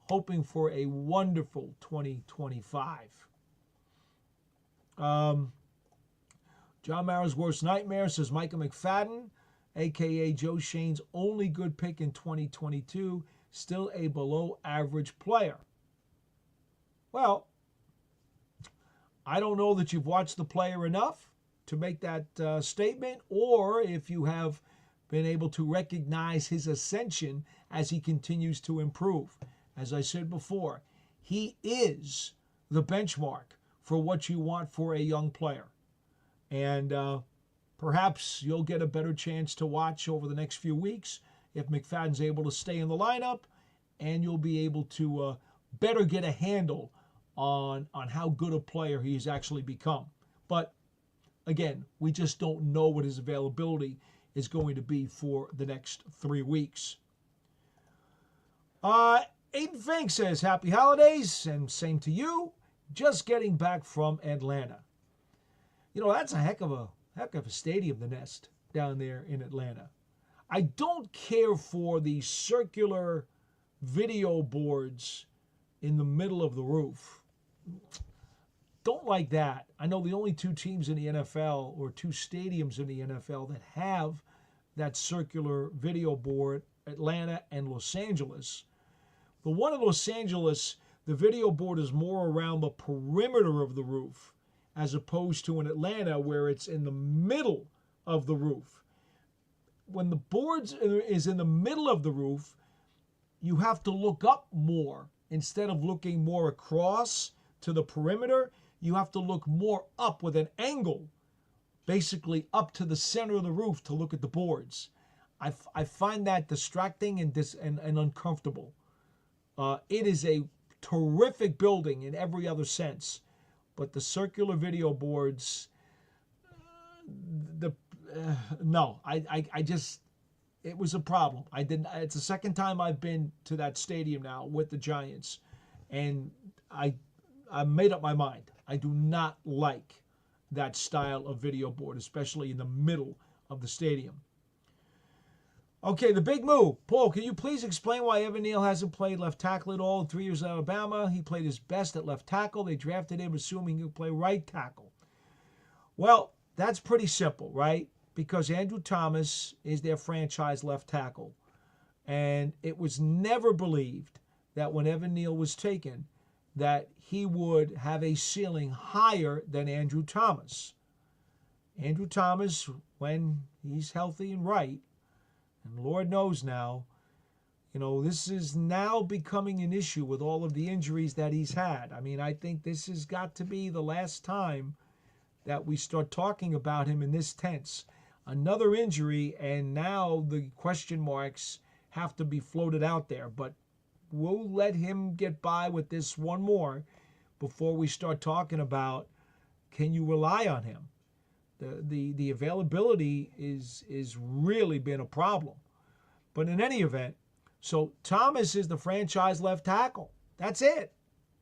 hoping for a wonderful 2025. John Mara's worst nightmare says Micah McFadden, a.k.a. Joe Shane's only good pick in 2022, still a below-average player. Well, I don't know that you've watched the player enough to make that statement, or if you have been able to recognize his ascension as he continues to improve. As I said before, he is the benchmark for what you want for a young player. And perhaps you'll get a better chance to watch over the next few weeks if McFadden's able to stay in the lineup, and you'll be able to better get a handle on how good a player he's actually become. But again, we just don't know what his availability is going to be for the next 3 weeks. Aiden Fink says, happy holidays, and same to you. Just getting back from Atlanta. You know, that's a heck of a stadium, the Nest, down there in Atlanta. I don't care for the circular video boards in the middle of the roof. Don't like that. I know the only 2 teams in the NFL, or 2 stadiums in the NFL, that have that circular video board, Atlanta and Los Angeles. The one in Los Angeles, the video board is more around the perimeter of the roof, as opposed to in Atlanta where it's in the middle of the roof. When the board is in the middle of the roof, you have to look up more. Instead of looking more across to the perimeter, you have to look more up with an angle, basically up to the center of the roof to look at the boards. I find that distracting and uncomfortable. It is a terrific building in every other sense, but the circular video boards, no, I just, it was a problem. It's the second time I've been to that stadium now with the Giants, and I made up my mind. I do not like that style of video board, especially in the middle of the stadium. Okay, the Big Moo. Paul, can you please explain why Evan Neal hasn't played left tackle at all in 3 years at Alabama? He played his best at left tackle. They drafted him assuming he could play right tackle. Well, that's pretty simple, right? Because Andrew Thomas is their franchise left tackle. And it was never believed that when Evan Neal was taken, that he would have a ceiling higher than Andrew Thomas. Andrew Thomas, when he's healthy and right, and Lord knows now, you know, this is now becoming an issue with all of the injuries that he's had. I mean, I think this has got to be the last time that we start talking about him in this tense. Another injury, and now the question marks have to be floated out there. But we'll let him get by with this one more before we start talking about, can you rely on him? The availability is really been a problem. But in any event, so Thomas is the franchise left tackle. That's it.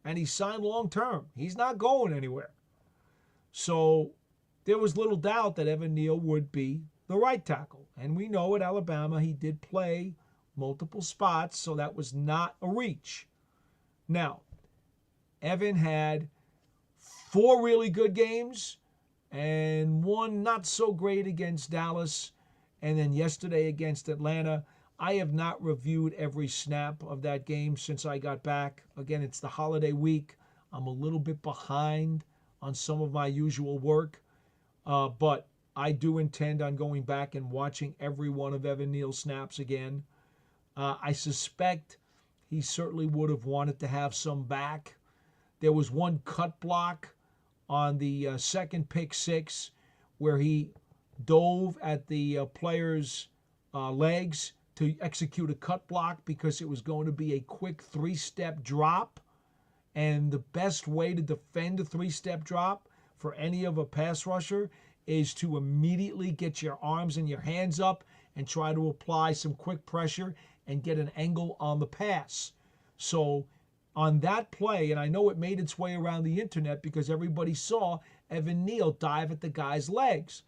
And he's signed long term. He's not going anywhere. So there was little doubt that Evan Neal would be the right tackle. And we know at Alabama he did play multiple spots, so that was not a reach. Now, Evan had 4 really good games and 1 not so great against Dallas, and then yesterday against Atlanta. I have not reviewed every snap of that game since I got back. Again, it's the holiday week. I'm a little bit behind on some of my usual work, but I do intend on going back and watching every one of Evan Neal's snaps again. I suspect he certainly would have wanted to have some back. There was one cut block on the second pick 6 where he dove at the player's legs to execute a cut block because it was going to be a quick 3-step drop. And the best way to defend a 3-step drop for any of a pass rusher is to immediately get your arms and your hands up and try to apply some quick pressure and get an angle on the pass. So on that play, and I know it made its way around the internet because everybody saw Evan Neal dive at the guy's legs.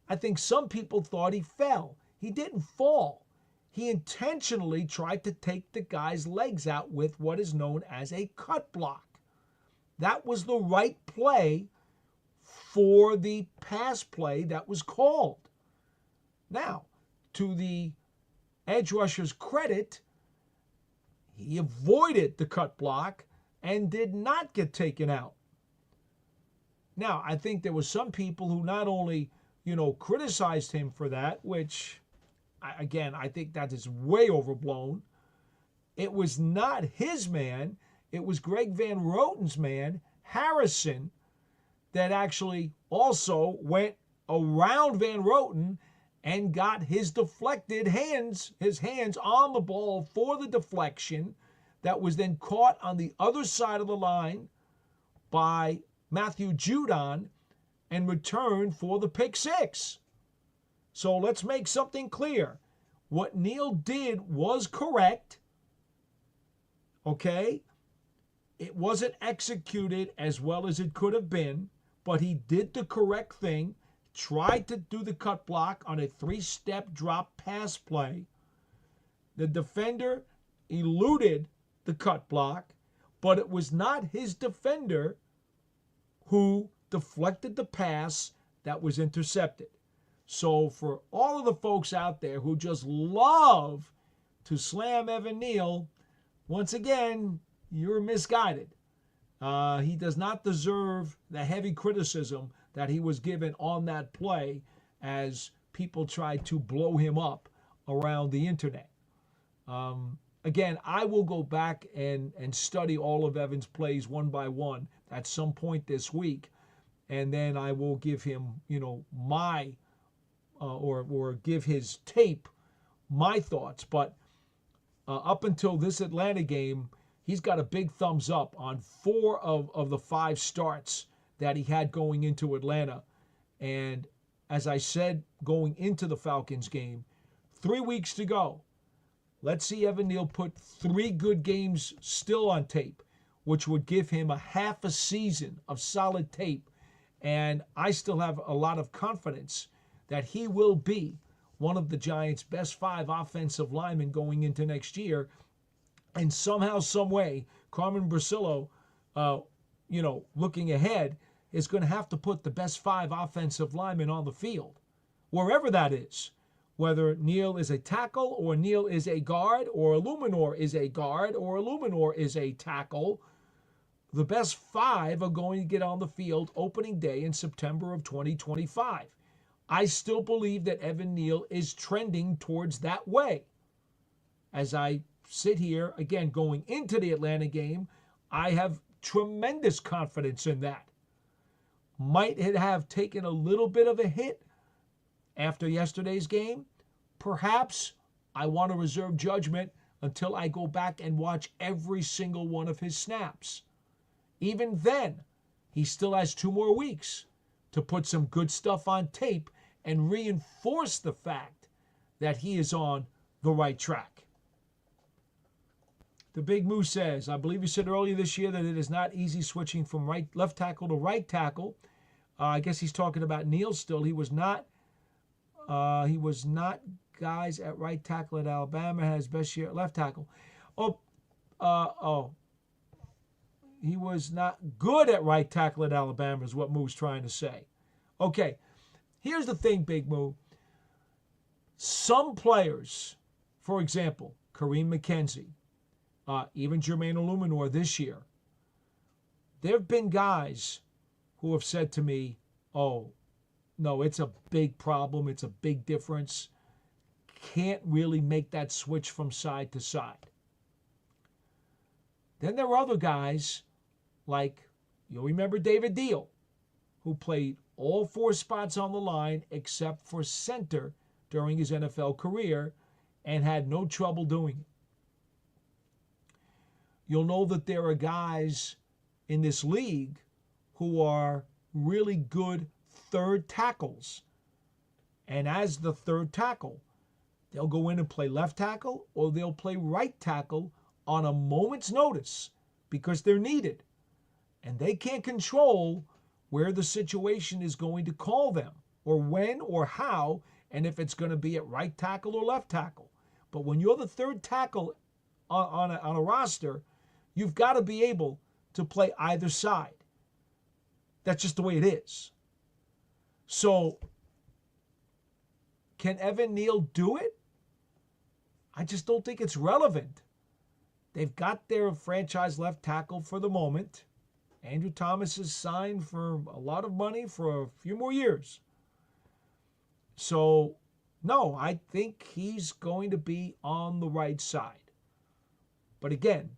I think some people thought he fell. He didn't fall. He intentionally tried to take the guy's legs out with what is known as a cut block. That was the right play for the pass play that was called. Now, to the edge rusher's credit, he avoided the cut block and did not get taken out. Now, I think there were some people who not only, criticized him for that, which, again, I think that is way overblown. It was not his man. It was Greg Van Roten's man, Harrison, that actually also went around Van Roten and got his hands on the ball for the deflection that was then caught on the other side of the line by Matthew Judon and returned for the pick six. So let's make something clear. What Neal did was correct. Okay? It wasn't executed as well as it could have been, but he did the correct thing. Tried to do the cut block on a three-step drop pass play. The defender eluded the cut block, but it was not his defender who deflected the pass that was intercepted. So for all of the folks out there who just love to slam Evan Neal, once again, you're misguided. He does not deserve the heavy criticism that he was given on that play as people tried to blow him up around the internet. Again, I will go back and study all of Evan's plays one by one at some point this week, and then I will give him, my or give his tape my thoughts. But up until this Atlanta game, he's got a big thumbs up on 4 of the 5 starts that he had going into Atlanta. And as I said, going into the Falcons game, 3 weeks to go. Let's see Evan Neal put 3 good games still on tape, which would give him a half a season of solid tape. And I still have a lot of confidence that he will be one of the Giants' best 5 offensive linemen going into next year. And somehow, some way, Carmen Brasillo, looking ahead, is going to have to put the best 5 offensive linemen on the field, wherever that is. Whether Neal is a tackle, or Neal is a guard, or Illuminor is a guard, or Illuminor is a tackle, the best 5 are going to get on the field opening day in September of 2025. I still believe that Evan Neal is trending towards that way. As I sit here, again, going into the Atlanta game, I have tremendous confidence in that. Might it have taken a little bit of a hit after yesterday's game? Perhaps. I want to reserve judgment until I go back and watch every single one of his snaps. Even then, he still has 2 more weeks to put some good stuff on tape and reinforce the fact that he is on the right track. The Big Moo says, I believe you said earlier this year that it is not easy switching from left tackle to right tackle. I guess he's talking about Neal still. He was not guys at right tackle at Alabama, had his best year at left tackle. He was not good at right tackle at Alabama is what Moo's trying to say. Okay, here's the thing, Big Moo. Some players, for example, Kareem McKenzie, even Jermaine Illuminor this year, there have been guys who have said to me, oh, no, it's a big problem. It's a big difference. Can't really make that switch from side to side. Then there are other guys like, you'll remember David Deal, who played all 4 spots on the line except for center during his NFL career and had no trouble doing it. You'll know that there are guys in this league who are really good third tackles. And as the third tackle, they'll go in and play left tackle or they'll play right tackle on a moment's notice because they're needed. And they can't control where the situation is going to call them, or when or how, and if it's going to be at right tackle or left tackle. But when you're the third tackle on a roster, you've got to be able to play either side. That's just the way it is. So, can Evan Neal do it? I just don't think it's relevant. They've got their franchise left tackle for the moment. Andrew Thomas is signed for a lot of money for a few more years. So, no, I think he's going to be on the right side. But again,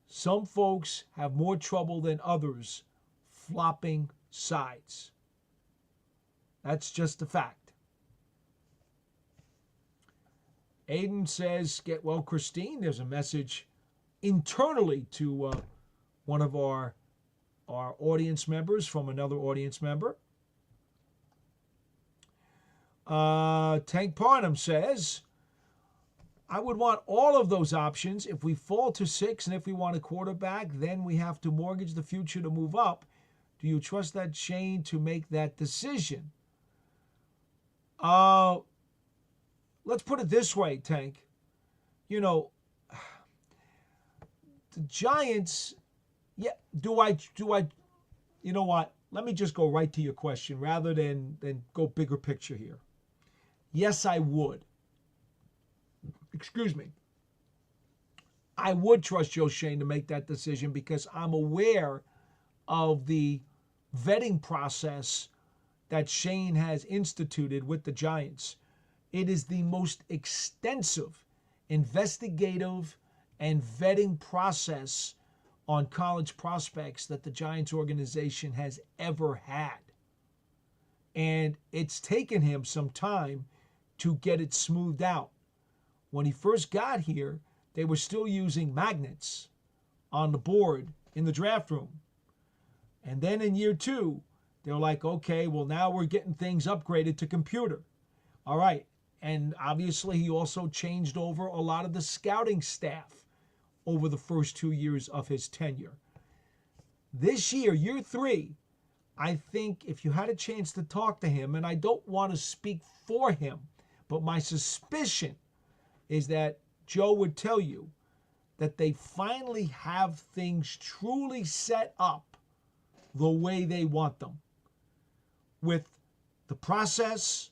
some folks have more trouble than others flopping sides. That's just a fact. Aiden says, get well, Christine. There's a message internally to one of our audience members from another audience member. Tank Parnham says, I would want all of those options. If we fall to 6 and if we want a quarterback, then we have to mortgage the future to move up. Do you trust that Shane to make that decision? Let's put it this way, Tank. You know, the Giants, yeah, do I, you know what? Let me just go right to your question rather than go bigger picture here. Yes, I would. Excuse me. I would trust Joe Shane to make that decision because I'm aware of the vetting process that Shane has instituted with the Giants. It is the most extensive investigative and vetting process on college prospects that the Giants organization has ever had. And it's taken him some time to get it smoothed out. When he first got here, they were still using magnets on the board in the draft room. And then in year 2, they're like, okay, well, now we're getting things upgraded to computer. All right. And obviously, he also changed over a lot of the scouting staff over the first 2 years of his tenure. This year, year 3, I think if you had a chance to talk to him, and I don't want to speak for him, but my suspicion is that Joe would tell you that they finally have things truly set up the way they want them. With the process,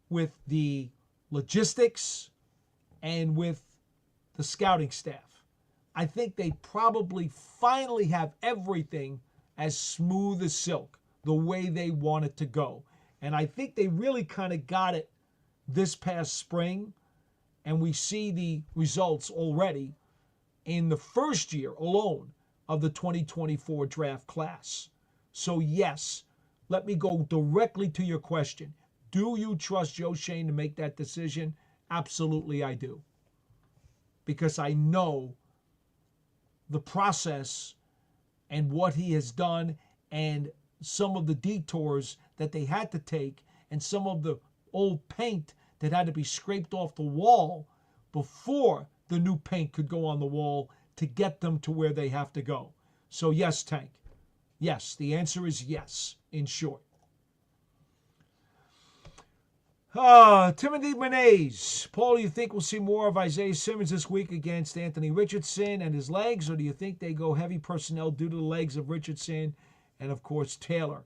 with the logistics, and with the scouting staff. I think they probably finally have everything as smooth as silk, the way they want it to go. And I think they really kind of got it this past spring, and we see the results already in the first year alone of the 2024 draft class. So yes, let me go directly to your question. Do you trust Joe Shane to make that decision? Absolutely, I do. Because I know the process and what he has done and some of the detours that they had to take and some of the old paint that had to be scraped off the wall before the new paint could go on the wall to get them to where they have to go. So yes, Tank. Yes, the answer is yes, in short. Timothy Menays. Paul, do you think we'll see more of Isaiah Simmons this week against Anthony Richardson and his legs, or do you think they go heavy personnel due to the legs of Richardson and, of course, Taylor?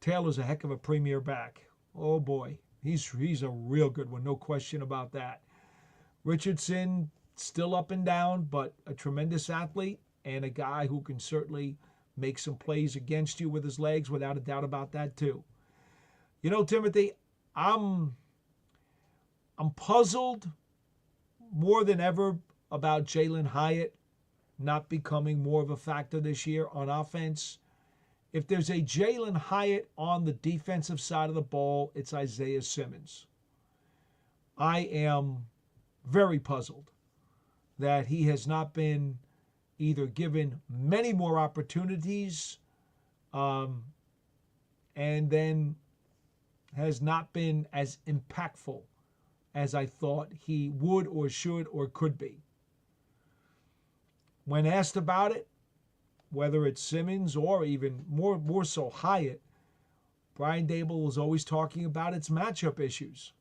Taylor's a heck of a premier back. Oh, boy. He's a real good one, no question about that. Richardson, still up and down, but a tremendous athlete and a guy who can certainly make some plays against you with his legs, without a doubt about that, too. You know, Timothy, I'm puzzled more than ever about Jalen Hyatt not becoming more of a factor this year on offense. If there's a Jalen Hyatt on the defensive side of the ball, it's Isaiah Simmons. I am very puzzled that he has not been either given many more opportunities and then has not been as impactful as I thought he would or should or could be. when asked about it, whether it's Simmons or even more so Hyatt, Brian Daboll was always talking about its matchup issues.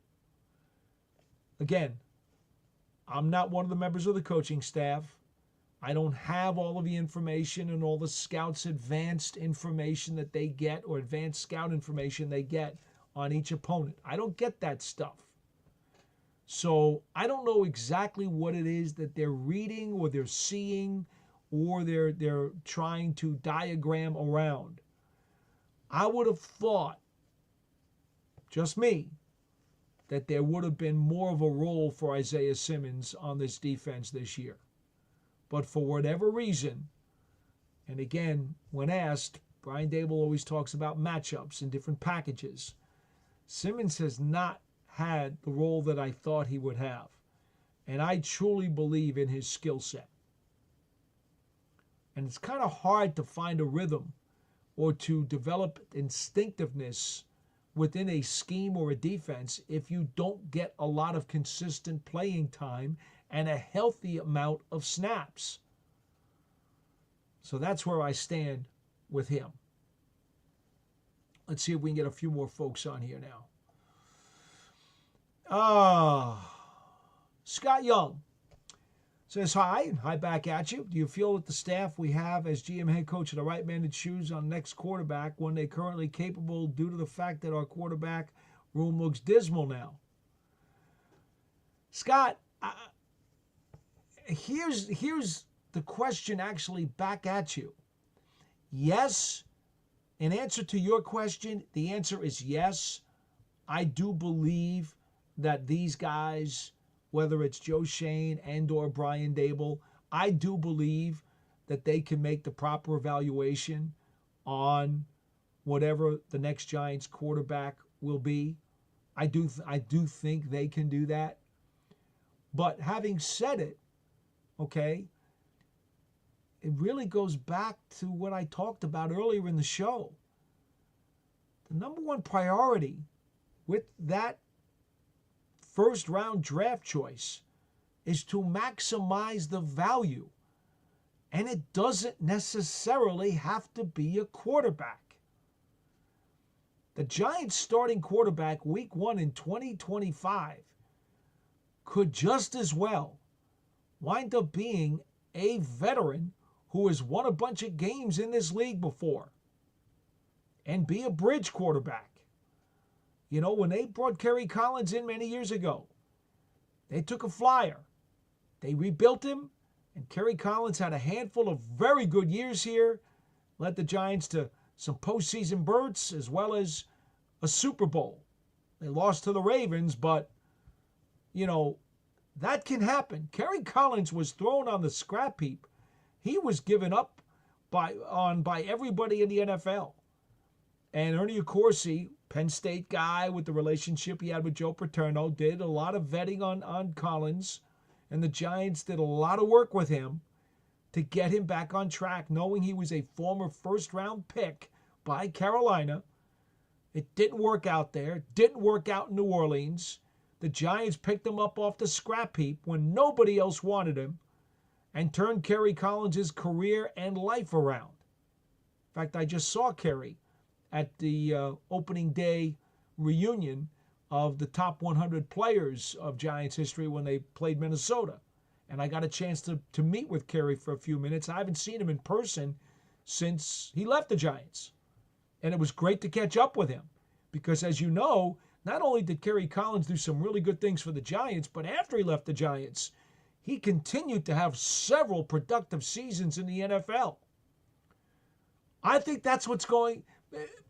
Again, I'm not one of the members of the coaching staff. I don't have all of the information and all the scouts' advanced information that they get, or advanced scout information they get on each opponent. I don't get that stuff. So I don't know exactly what it is that they're reading or they're seeing or they're trying to diagram around. I would have thought, just me, that there would have been more of a role for Isaiah Simmons on this defense this year. But for whatever reason, and again, when asked, Brian Daboll always talks about matchups and different packages. Simmons has not had the role that I thought he would have. And I truly believe in his skill set. And it's kind of hard to find a rhythm or to develop instinctiveness within a scheme or a defense if you don't get a lot of consistent playing time and a healthy amount of snaps. So that's where I stand with him. Let's see if we can get a few more folks on here now. Scott Young says, hi back at you. Do you feel that the staff we have as GM head coach are the right man to choose on next quarterback when they're currently capable due to the fact that our quarterback room looks dismal now? Scott, here's the question actually back at you. Yes, in answer to your question, the answer is yes. I do believe that these guys, whether it's Joe Schoen and or Brian Daboll, I do believe that they can make the proper evaluation on whatever the next Giants quarterback will be. I do think they can do that. But having said it, okay, it really goes back to what I talked about earlier in the show. The number one priority with that first round draft choice is to maximize the value. And it doesn't necessarily have to be a quarterback. The Giants starting quarterback week 1 in 2025 could just as well wind up being a veteran who has won a bunch of games in this league before and be a bridge quarterback. You know, when they brought Kerry Collins in many years ago, they took a flyer. They rebuilt him, and Kerry Collins had a handful of very good years here, led the Giants to some postseason berths as well as a Super Bowl. They lost to the Ravens, but, you know, that can happen. Kerry Collins was thrown on the scrap heap. He was given up by everybody in the NFL. And Ernie Accorsi, Penn State guy with the relationship he had with Joe Paterno, did a lot of vetting on Collins. And the Giants did a lot of work with him to get him back on track, knowing he was a former first-round pick by Carolina. It didn't work out there. Didn't work out in New Orleans. The Giants picked him up off the scrap heap when nobody else wanted him and turned Kerry Collins' career and life around. In fact, I just saw Kerry at the opening day reunion of the top 100 players of Giants history when they played Minnesota. And I got a chance to meet with Kerry for a few minutes. I haven't seen him in person since he left the Giants. And it was great to catch up with him because, as you know, not only did Kerry Collins do some really good things for the Giants, but after he left the Giants, he continued to have several productive seasons in the NFL. I think that's what's going,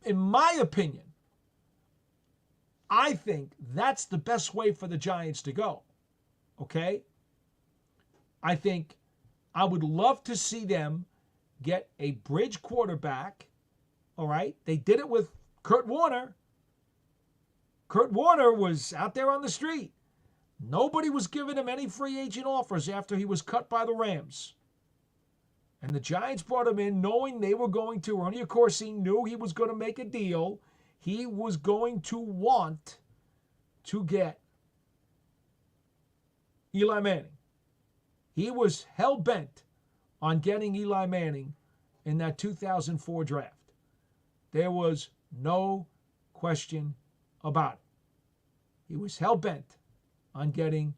in my opinion, I think that's the best way for the Giants to go. Okay? I think I would love to see them get a bridge quarterback. All right? They did it with Kurt Warner. Kurt Warner was out there on the street. Nobody was giving him any free agent offers after he was cut by the Rams. And the Giants brought him in knowing they were going to, Ernie Accorsi knew he was going to make a deal. He was going to want to get Eli Manning. He was hell-bent on getting Eli Manning in that 2004 draft. There was no question about it. He was hell-bent on getting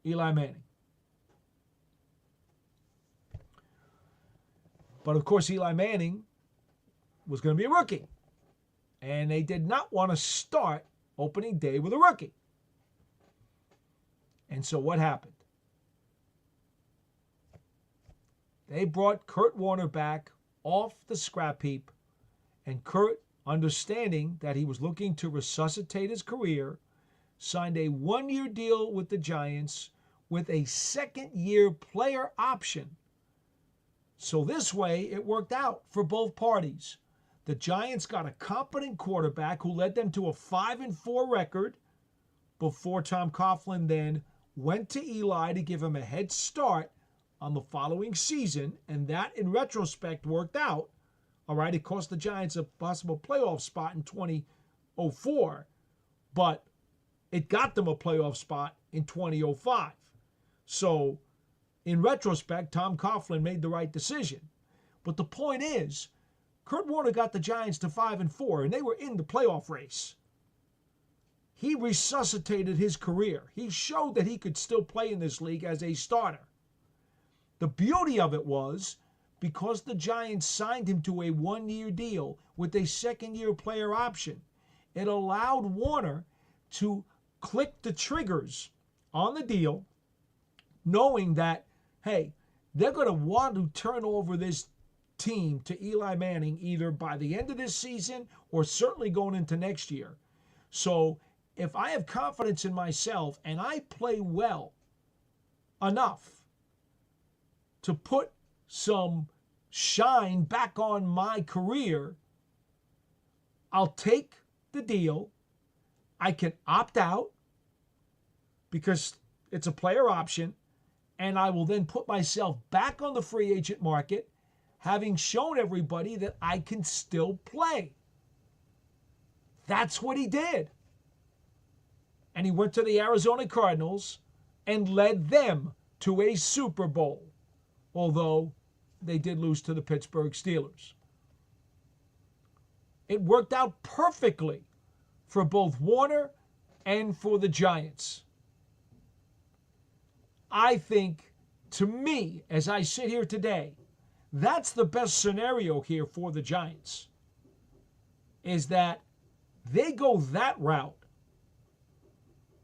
Eli Manning. But of course, Eli Manning was going to be a rookie. And they did not want to start opening day with a rookie. And so what happened? They brought Kurt Warner back off the scrap heap, and Kurt, understanding that he was looking to resuscitate his career, signed a one-year deal with the Giants with a second-year player option. So this way, it worked out for both parties. The Giants got a competent quarterback who led them to a 5-4 record before Tom Coughlin then went to Eli to give him a head start on the following season, and that, in retrospect, worked out. All right, it cost the Giants a possible playoff spot in 2004, but it got them a playoff spot in 2005. So, in retrospect, Tom Coughlin made the right decision. But the point is, Kurt Warner got the Giants to 5-4, and they were in the playoff race. He resuscitated his career. He showed that he could still play in this league as a starter. The beauty of it was, because the Giants signed him to a one-year deal with a second-year player option, it allowed Warner to click the triggers on the deal, knowing that, hey, they're going to want to turn over this team to Eli Manning either by the end of this season or certainly going into next year. So if I have confidence in myself and I play well enough to put some shine back on my career, I'll take the deal. I can opt out because it's a player option, and I will then put myself back on the free agent market, having shown everybody that I can still play. That's what he did. And he went to the Arizona Cardinals and led them to a Super Bowl, although they did lose to the Pittsburgh Steelers. It worked out perfectly for both Warner and for the Giants. I think, to me, as I sit here today, that's the best scenario here for the Giants, is that they go that route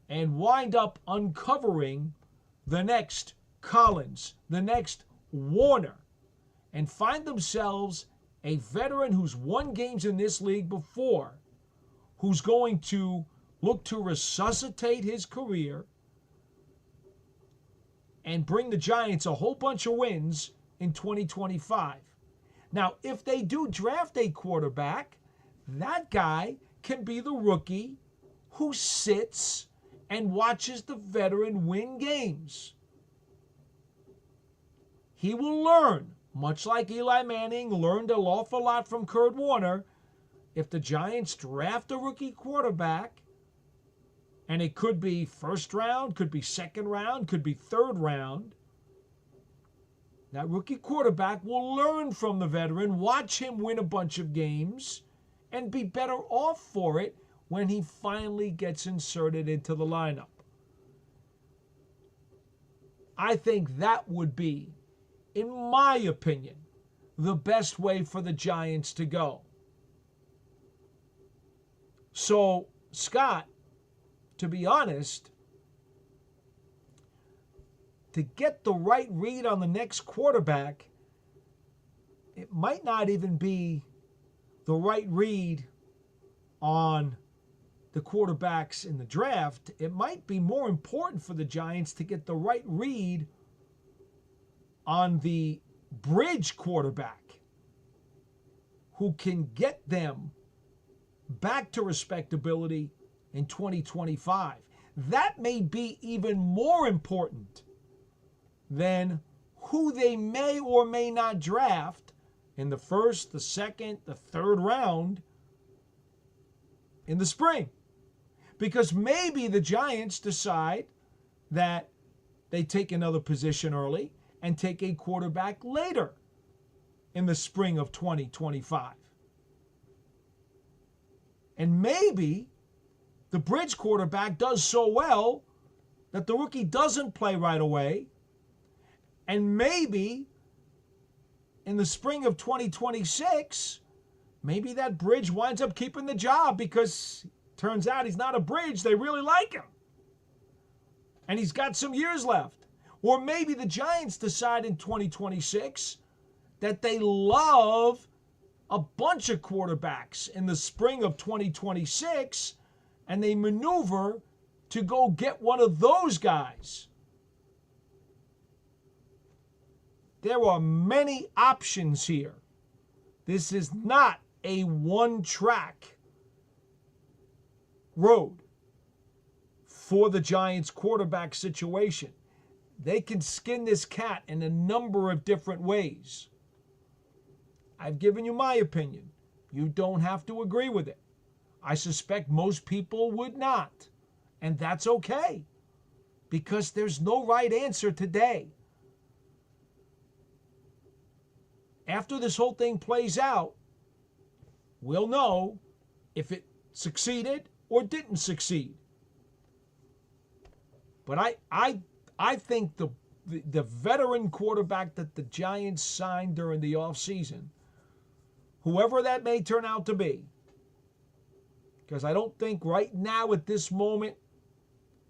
and wind up uncovering the next Collins, the next Warner, and find themselves a veteran who's won games in this league before, who's going to look to resuscitate his career and bring the Giants a whole bunch of wins in 2025. Now, if they do draft a quarterback, that guy can be the rookie who sits and watches the veteran win games. He will learn, much like Eli Manning learned an awful lot from Kurt Warner. If the Giants draft a rookie quarterback, and it could be first round, could be second round, could be third round, that rookie quarterback will learn from the veteran, watch him win a bunch of games, and be better off for it when he finally gets inserted into the lineup. I think that would be, in my opinion, the best way for the Giants to go. So, Scott, to be honest, to get the right read on the next quarterback, it might not even be the right read on the quarterbacks in the draft. It might be more important for the Giants to get the right read on the bridge quarterback who can get them back to respectability in 2025. That may be even more important than who they may or may not draft in the first, the second, the third round in the spring. Because maybe the Giants decide that they take another position early and take a quarterback later in the spring of 2025. And maybe the bridge quarterback does so well that the rookie doesn't play right away. And maybe in the spring of 2026, maybe that bridge winds up keeping the job because turns out he's not a bridge. They really like him. And he's got some years left. Or maybe the Giants decide in 2026 that they love a bunch of quarterbacks in the spring of 2026, and they maneuver to go get one of those guys. There are many options here. This is not a one-track road for the Giants quarterback situation. They can skin this cat in a number of different ways. I've given you my opinion. You don't have to agree with it. I suspect most people would not. And that's okay, because there's no right answer today. After this whole thing plays out, we'll know if it succeeded or didn't succeed. But I think the veteran quarterback that the Giants signed during the offseason, whoever that may turn out to be, because I don't think right now at this moment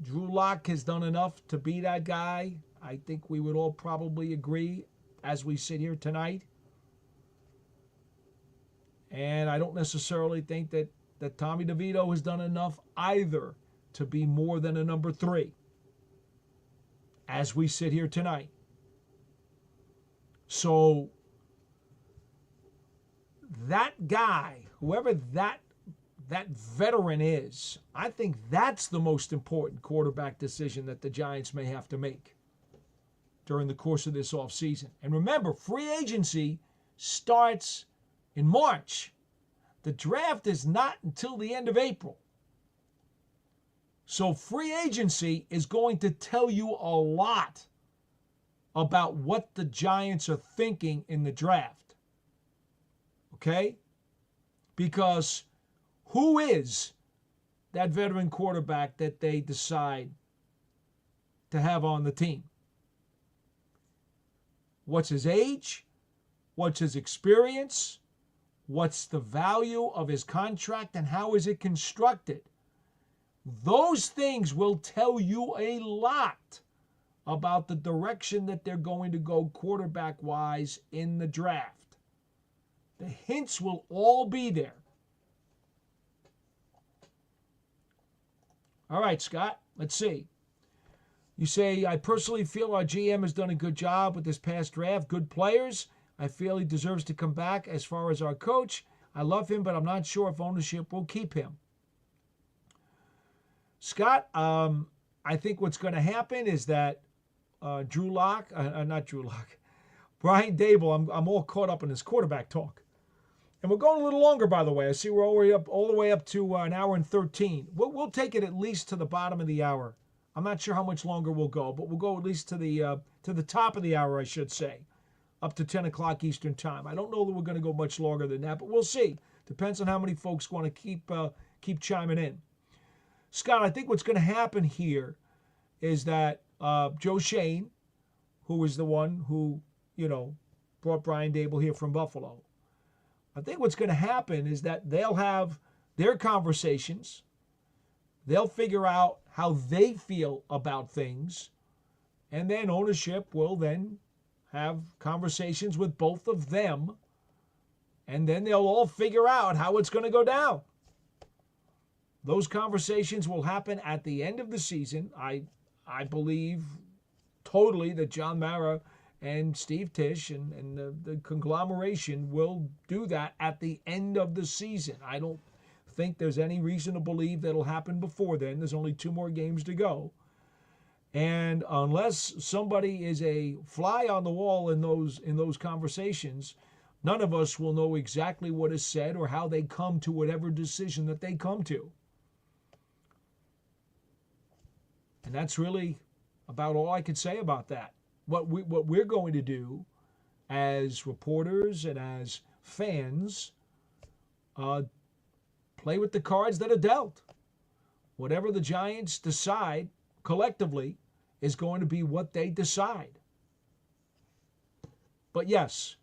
Drew Lock has done enough to be that guy. I think we would all probably agree as we sit here tonight. And I don't necessarily think that Tommy DeVito has done enough either to be more than a number 3 as we sit here tonight. So that guy, whoever that veteran is, I think that's the most important quarterback decision that the Giants may have to make during the course of this offseason. And remember, free agency starts in March. The draft is not until the end of April. So free agency is going to tell you a lot about what the Giants are thinking in the draft. Okay? Because who is that veteran quarterback that they decide to have on the team? What's his age? What's his experience? What's the value of his contract, and how is it constructed? Those things will tell you a lot about the direction that they're going to go quarterback-wise in the draft. The hints will all be there. All right, Scott, let's see. You say, I personally feel our GM has done a good job with this past draft. Good players. I feel he deserves to come back. As far as our coach, I love him, but I'm not sure if ownership will keep him. Scott, I think what's going to happen is that Brian Dable, I'm all caught up in this quarterback talk. And we're going a little longer, by the way. I see we're all the way up to an hour and 13. We'll take it at least to the bottom of the hour. I'm not sure how much longer we'll go, but we'll go at least to the top of the hour, I should say, up to 10 o'clock Eastern time. I don't know that we're going to go much longer than that, but we'll see. Depends on how many folks want to keep chiming in. Scott, I think what's going to happen here is that Joe Shane, who is the one who, brought Brian Dable here from Buffalo, I think what's going to happen is that they'll have their conversations. They'll figure out how they feel about things. And then ownership will then have conversations with both of them. And then they'll all figure out how it's going to go down. Those conversations will happen at the end of the season. I believe totally that John Mara and Steve Tisch and the conglomeration will do that at the end of the season. I don't think there's any reason to believe that'll happen before then. There's only 2 more games to go. And unless somebody is a fly on the wall in those conversations, none of us will know exactly what is said or how they come to whatever decision that they come to. And that's really about all I could say about that. What we're going to do as reporters and as fans, play with the cards that are dealt. Whatever the Giants decide collectively is going to be what they decide. But yes,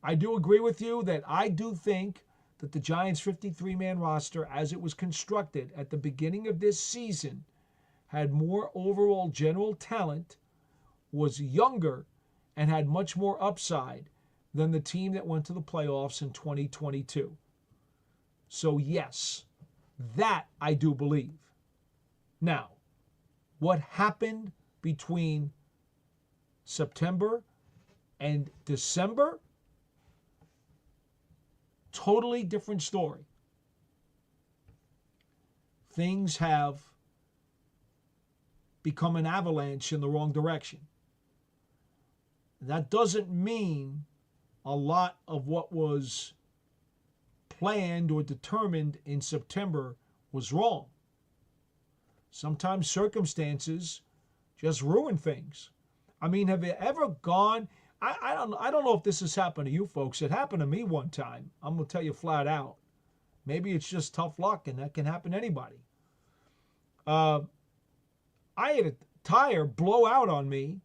I do agree with you that I do think that the Giants' 53-man roster, as it was constructed at the beginning of this season, had more overall general talent, was younger, and had much more upside than the team that went to the playoffs in 2022. So yes, that I do believe. Now, what happened between September and December? Totally different story. Things have become an avalanche in the wrong direction. That doesn't mean a lot of what was planned or determined in September was wrong. Sometimes circumstances just ruin things. I mean, have you ever gone? I don't know if this has happened to you folks. It happened to me one time. I'm gonna tell you flat out. Maybe it's just tough luck, and that can happen to anybody. I had a tire blow out on me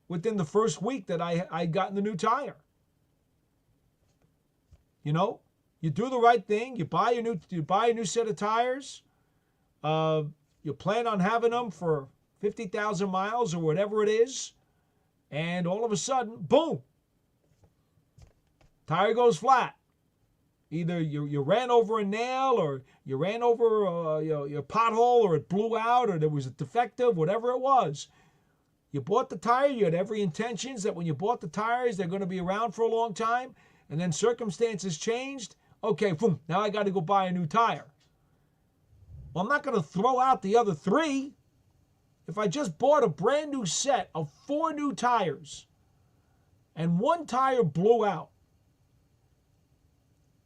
within the first week that I gotten the new tire. You know, you do the right thing. You buy a new set of tires. You plan on having them for 50,000 miles or whatever it is, and all of a sudden, boom, tire goes flat. Either you ran over a nail, or you ran over your pothole, or it blew out, or there was a defective, whatever it was. You bought the tire. You had every intentions that when you bought the tires, they're going to be around for a long time, and then circumstances changed. Okay, boom, now I got to go buy a new tire. Well, I'm not going to throw out the other 3. If I just bought a brand new set of 4 new tires and 1 tire blew out,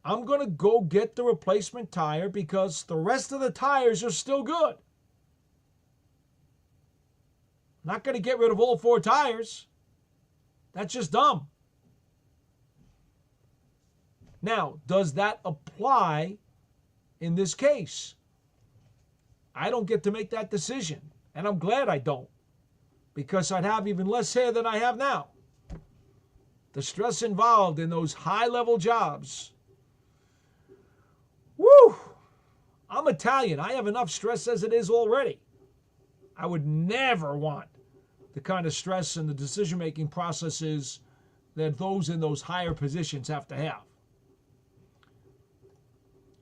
I'm going to go get the replacement tire because the rest of the tires are still good. I'm not going to get rid of all 4 tires. That's just dumb. Now, does that apply in this case? I don't get to make that decision, and I'm glad I don't, because I'd have even less hair than I have now. The stress involved in those high-level jobs. Woo! I'm Italian. I have enough stress as it is already. I would never want the kind of stress in the decision-making processes that those in those higher positions have to have.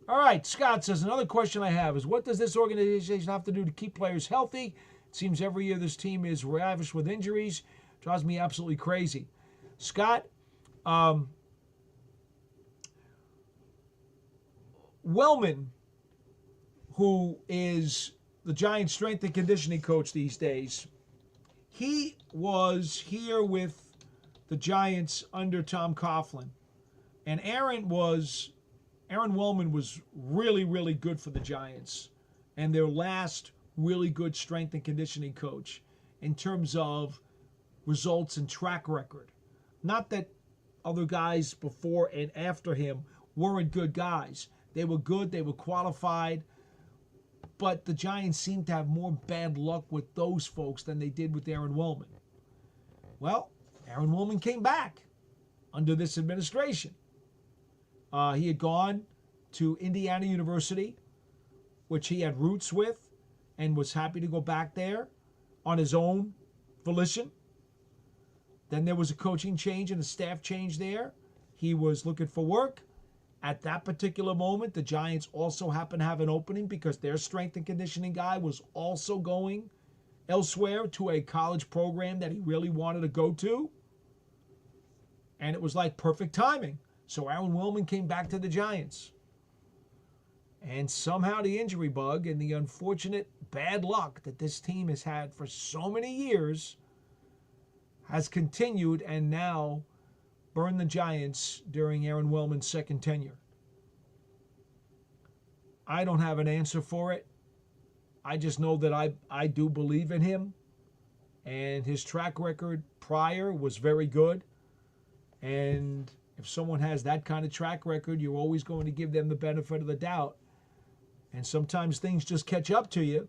All right, Scott says, another question I have is, what does this organization have to do to keep players healthy? It seems every year this team is ravished with injuries. Drives me absolutely crazy. Scott, Wellman, who is the Giants' strength and conditioning coach these days, he was here with the Giants under Tom Coughlin. And Aaron Wellman was really, really good for the Giants and their last really good strength and conditioning coach in terms of results and track record. Not that other guys before and after him weren't good guys. They were good, they were qualified, but the Giants seemed to have more bad luck with those folks than they did with Aaron Wellman. Well, Aaron Wellman came back under this administration. He had gone to Indiana University, which he had roots with, and was happy to go back there on his own volition. Then there was a coaching change and a staff change there. He was looking for work. At that particular moment, the Giants also happened to have an opening because their strength and conditioning guy was also going elsewhere to a college program that he really wanted to go to. And it was like perfect timing. So Aaron Wellman came back to the Giants. And somehow the injury bug and the unfortunate bad luck that this team has had for so many years has continued and now burned the Giants during Aaron Wellman's second tenure. I don't have an answer for it. I just know that I do believe in him. and his track record prior was very good. And if someone has that kind of track record, you're always going to give them the benefit of the doubt. And sometimes things just catch up to you,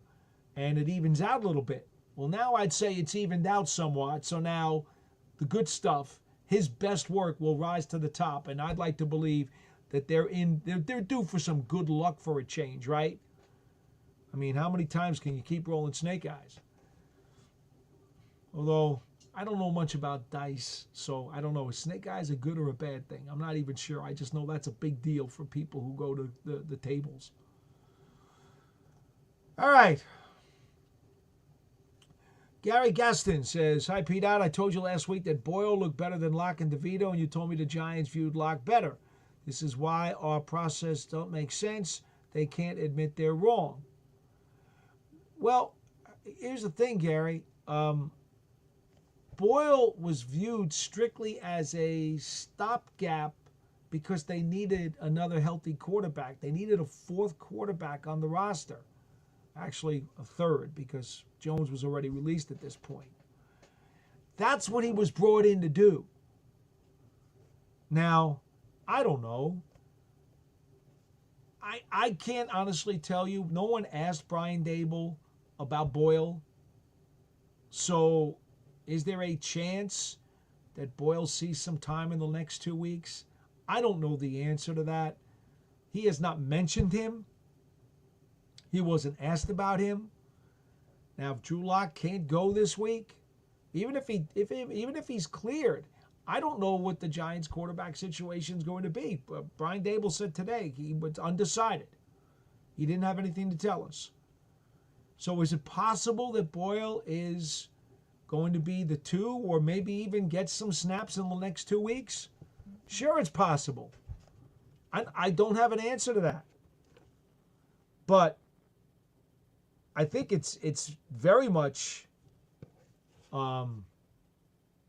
and it evens out a little bit. Well, now I'd say it's evened out somewhat. So now the good stuff, his best work, will rise to the top. And I'd like to believe that they're due for some good luck for a change, right? I mean, how many times can you keep rolling snake eyes? Although I don't know much about dice, so I don't know. Is snake eyes a good or a bad thing? I'm not even sure. I just know that's a big deal for people who go to the tables. All right. Gary Gaston says, hi, Pete. I told you last week that Boyle looked better than Locke and DeVito, and you told me the Giants viewed Locke better. This is why our process don't make sense. They can't admit they're wrong. Well, here's the thing, Gary. Boyle was viewed strictly as a stopgap because they needed another healthy quarterback. They needed a fourth quarterback on the roster. Actually, a third, because Jones was already released at this point. That's what he was brought in to do. Now, I don't know. I can't honestly tell you. No one asked Brian Daboll about Boyle. So, is there a chance that Boyle sees some time in the next 2 weeks? I don't know the answer to that. He has not mentioned him. He wasn't asked about him. Now, if Drew Lock can't go this week, even if he's cleared, I don't know what the Giants' quarterback situation is going to be. Brian Daboll said today he was undecided. He didn't have anything to tell us. So is it possible that Boyle is going to be the 2 or maybe even get some snaps in the next 2 weeks? Sure, it's possible. I don't have an answer to that. But I think it's very much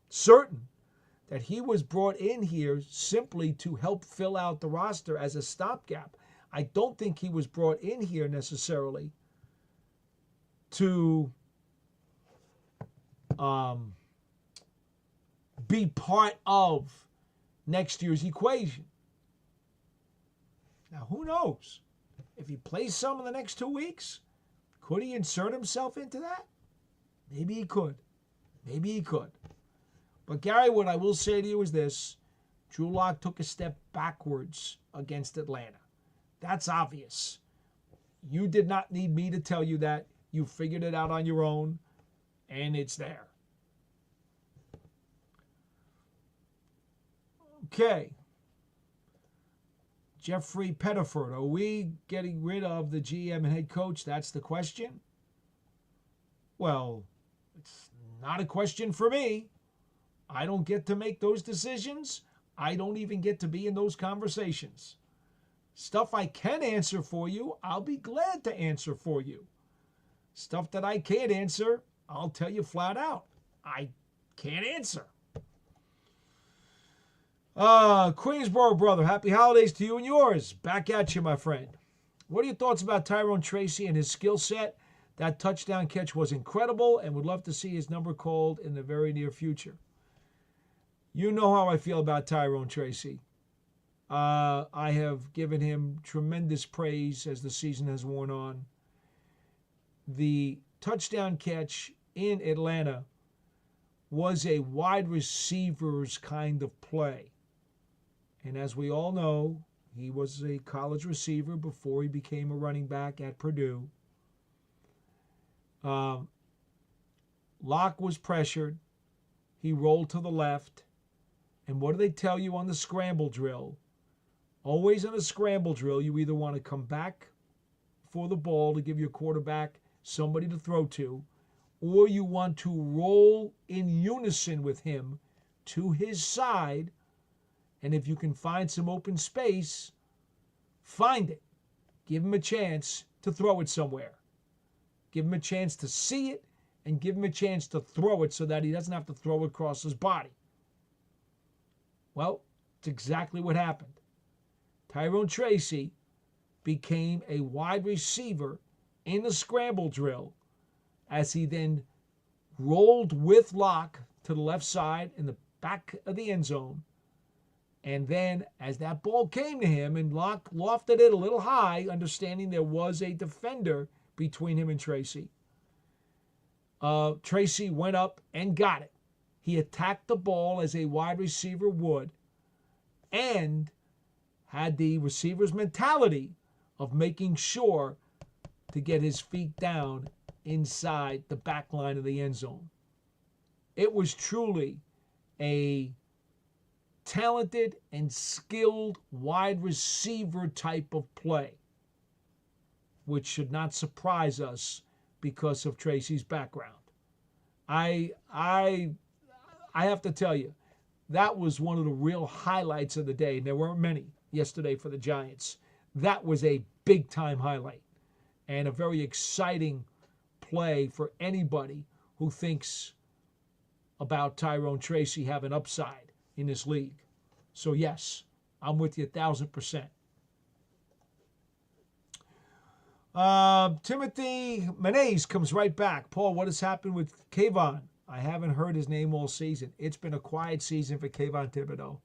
certain that he was brought in here simply to help fill out the roster as a stopgap. I don't think he was brought in here necessarily to be part of next year's equation. Now, who knows? If he plays some in the next 2 weeks, could he insert himself into that? Maybe he could. Maybe he could. But, Gary, what I will say to you is this. Drew Lock took a step backwards against Atlanta. That's obvious. You did not need me to tell you that. You figured it out on your own, and it's there. Okay. Jeffrey Pettiford, are we getting rid of the GM and head coach? That's the question. Well, it's not a question for me. I don't get to make those decisions. I don't even get to be in those conversations. Stuff I can answer for you, I'll be glad to answer for you. Stuff that I can't answer, I'll tell you flat out. I can't answer. Queensboro brother, happy holidays to you and yours. Back at you, my friend. What are your thoughts about Tyrone Tracy and his skill set? That touchdown catch was incredible and would love to see his number called in the very near future. You know how I feel about Tyrone Tracy. I have given him tremendous praise as the season has worn on. The touchdown catch in Atlanta was a wide receiver's kind of play. And as we all know, he was a college receiver before he became a running back at Purdue. Locke was pressured. He rolled to the left. And what do they tell you on the scramble drill? Always on a scramble drill, you either want to come back for the ball to give your quarterback somebody to throw to, or you want to roll in unison with him to his side. And if you can find some open space, find it. Give him a chance to throw it somewhere. Give him a chance to see it and give him a chance to throw it so that he doesn't have to throw it across his body. Well, it's exactly what happened. Tyrone Tracy became a wide receiver in the scramble drill as he then rolled with Locke to the left side in the back of the end zone. And then as that ball came to him and Locke lofted it a little high, understanding there was a defender between him and Tracy, Tracy went up and got it. He attacked the ball as a wide receiver would and had the receiver's mentality of making sure to get his feet down inside the back line of the end zone. It was truly a talented and skilled wide receiver type of play, which should not surprise us because of Tracy's background. I have to tell you, that was one of the real highlights of the day, and there weren't many yesterday for the Giants. That was a big-time highlight and a very exciting play for anybody who thinks about Tyrone Tracy having upside in this league. So, yes, I'm with you 1,000%. Timothy Menace comes right back. Paul, what has happened with Kayvon? I haven't heard his name all season. It's been a quiet season for Kayvon Thibodeau.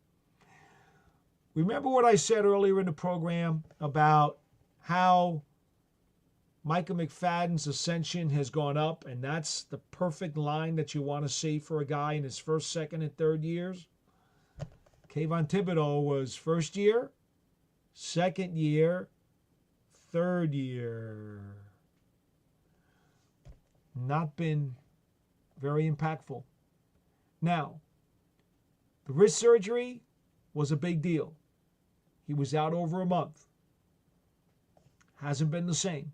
Remember what I said earlier in the program about how Micah McFadden's ascension has gone up, and that's the perfect line that you want to see for a guy in his first, second, and third years? Kayvon Thibodeau was first year, second year, third year. Not been very impactful. Now, the wrist surgery was a big deal. He was out over a month. Hasn't been the same.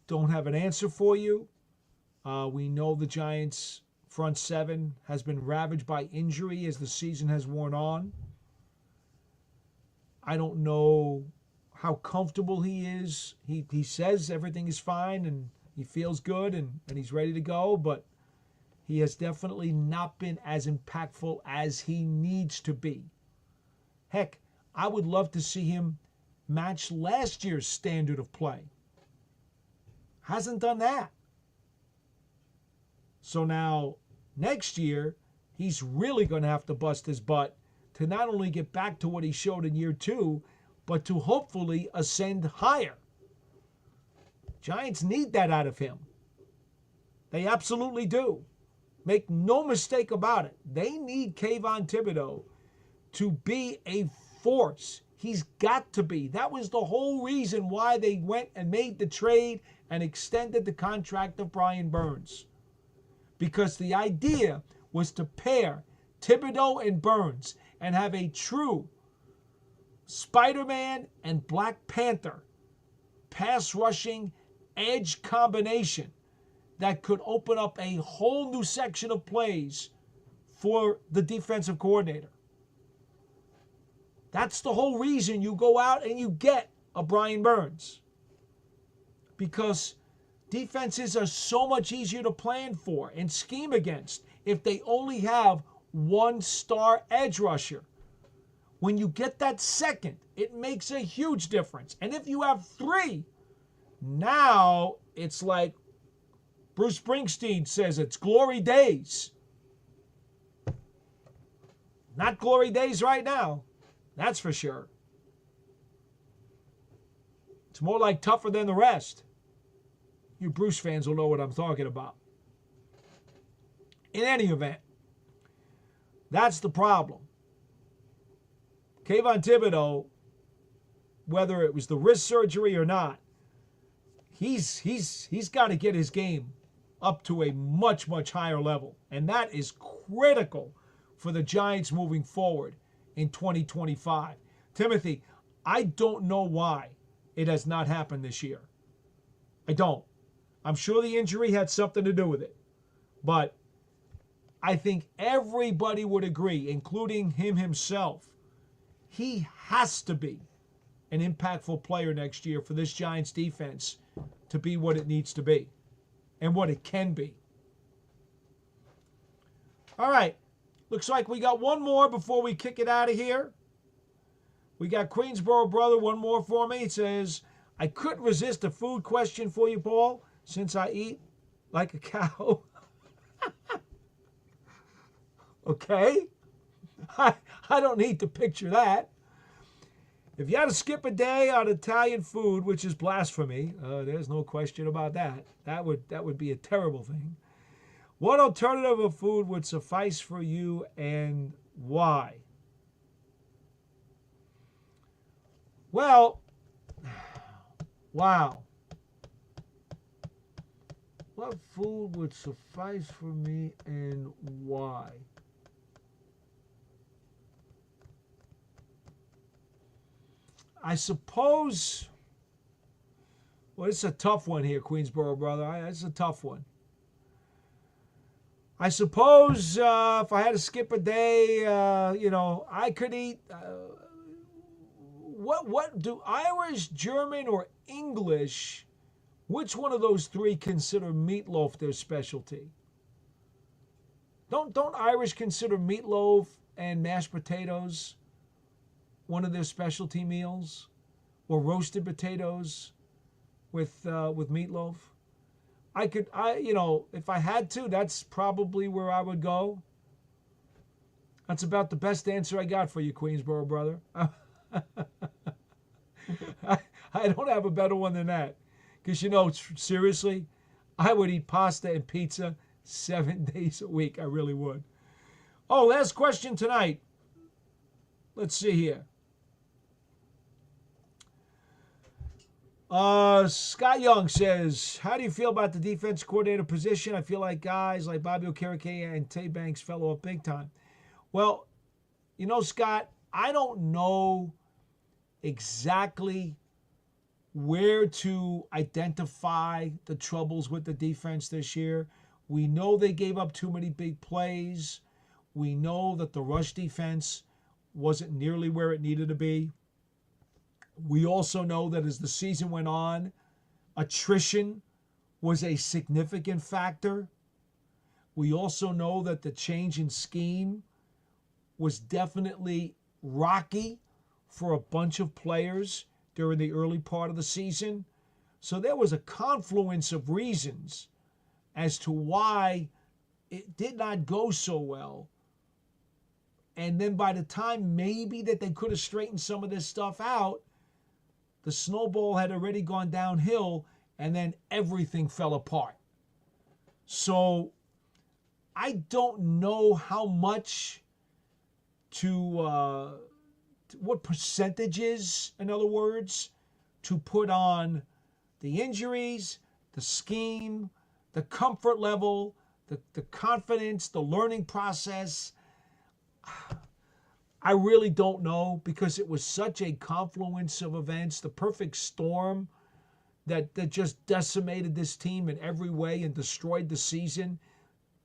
Don't have an answer for you. We know the Giants' front seven has been ravaged by injury as the season has worn on. I don't know how comfortable he is. He says everything is fine and he feels good and he's ready to go, but he has definitely not been as impactful as he needs to be. Heck, I would love to see him match last year's standard of play. Hasn't done that. So now, next year, he's really going to have to bust his butt to not only get back to what he showed in year two, but to hopefully ascend higher. Giants need that out of him. They absolutely do. Make no mistake about it. They need Kayvon Thibodeau to be a force. He's got to be. That was the whole reason why they went and made the trade and extended the contract of Brian Burns. Because the idea was to pair Thibodeau and Burns and have a true Spider-Man and Black Panther pass rushing edge combination that could open up a whole new section of plays for the defensive coordinator. That's the whole reason you go out and you get a Brian Burns. Because defenses are so much easier to plan for and scheme against if they only have one star edge rusher. When you get that second, it makes a huge difference. And if you have three, now it's like Bruce Springsteen says, it's glory days. Not glory days right now. That's for sure. It's more like tougher than the rest. You Bruce fans will know what I'm talking about. In any event, that's the problem. Kayvon Thibodeau, whether it was the wrist surgery or not, he's got to get his game up to a much, much higher level. And that is critical for the Giants moving forward in 2025. Timothy, I don't know why it has not happened this year. I don't. I'm sure the injury had something to do with it. But I think everybody would agree, including him himself, he has to be an impactful player next year for this Giants defense to be what it needs to be and what it can be. All right. Looks like we got one more before we kick it out of here. We got Queensboro Brother, one more for me. It says, I couldn't resist a food question for you, Paul, since I eat like a cow. Okay? I don't need to picture that. If you had to skip a day on Italian food, which is blasphemy, there's no question about that. That would be a terrible thing. What alternative of food would suffice for you and why? Well, wow. What food would suffice for me and why? I suppose, well, it's a tough one here, Queensboro brother. It's a tough one. I suppose if I had to skip a day, I could eat. What do Irish, German, or English? Which one of those three consider meatloaf their specialty? Don't Irish consider meatloaf and mashed potatoes one of their specialty meals, or roasted potatoes with meatloaf? If I had to, that's probably where I would go. That's about the best answer I got for you, Queensboro brother. I don't have a better one than that. Because, seriously, I would eat pasta and pizza 7 days a week. I really would. Oh, last question tonight. Let's see here. Scott Young says, how do you feel about the defense coordinator position? I feel like guys like Bobby Okereke and Tay Banks fell off big time. Well, Scott, I don't know exactly where to identify the troubles with the defense this year. We know they gave up too many big plays. We know that the rush defense wasn't nearly where it needed to be. We also know that as the season went on, attrition was a significant factor. We also know that the change in scheme was definitely rocky for a bunch of players during the early part of the season. So there was a confluence of reasons as to why it did not go so well. And then by the time maybe that they could have straightened some of this stuff out, the snowball had already gone downhill, and then everything fell apart. So I don't know how much what percentages, in other words, to put on the injuries, the scheme, the comfort level, the confidence, the learning process. I really don't know, because it was such a confluence of events, the perfect storm that just decimated this team in every way and destroyed the season,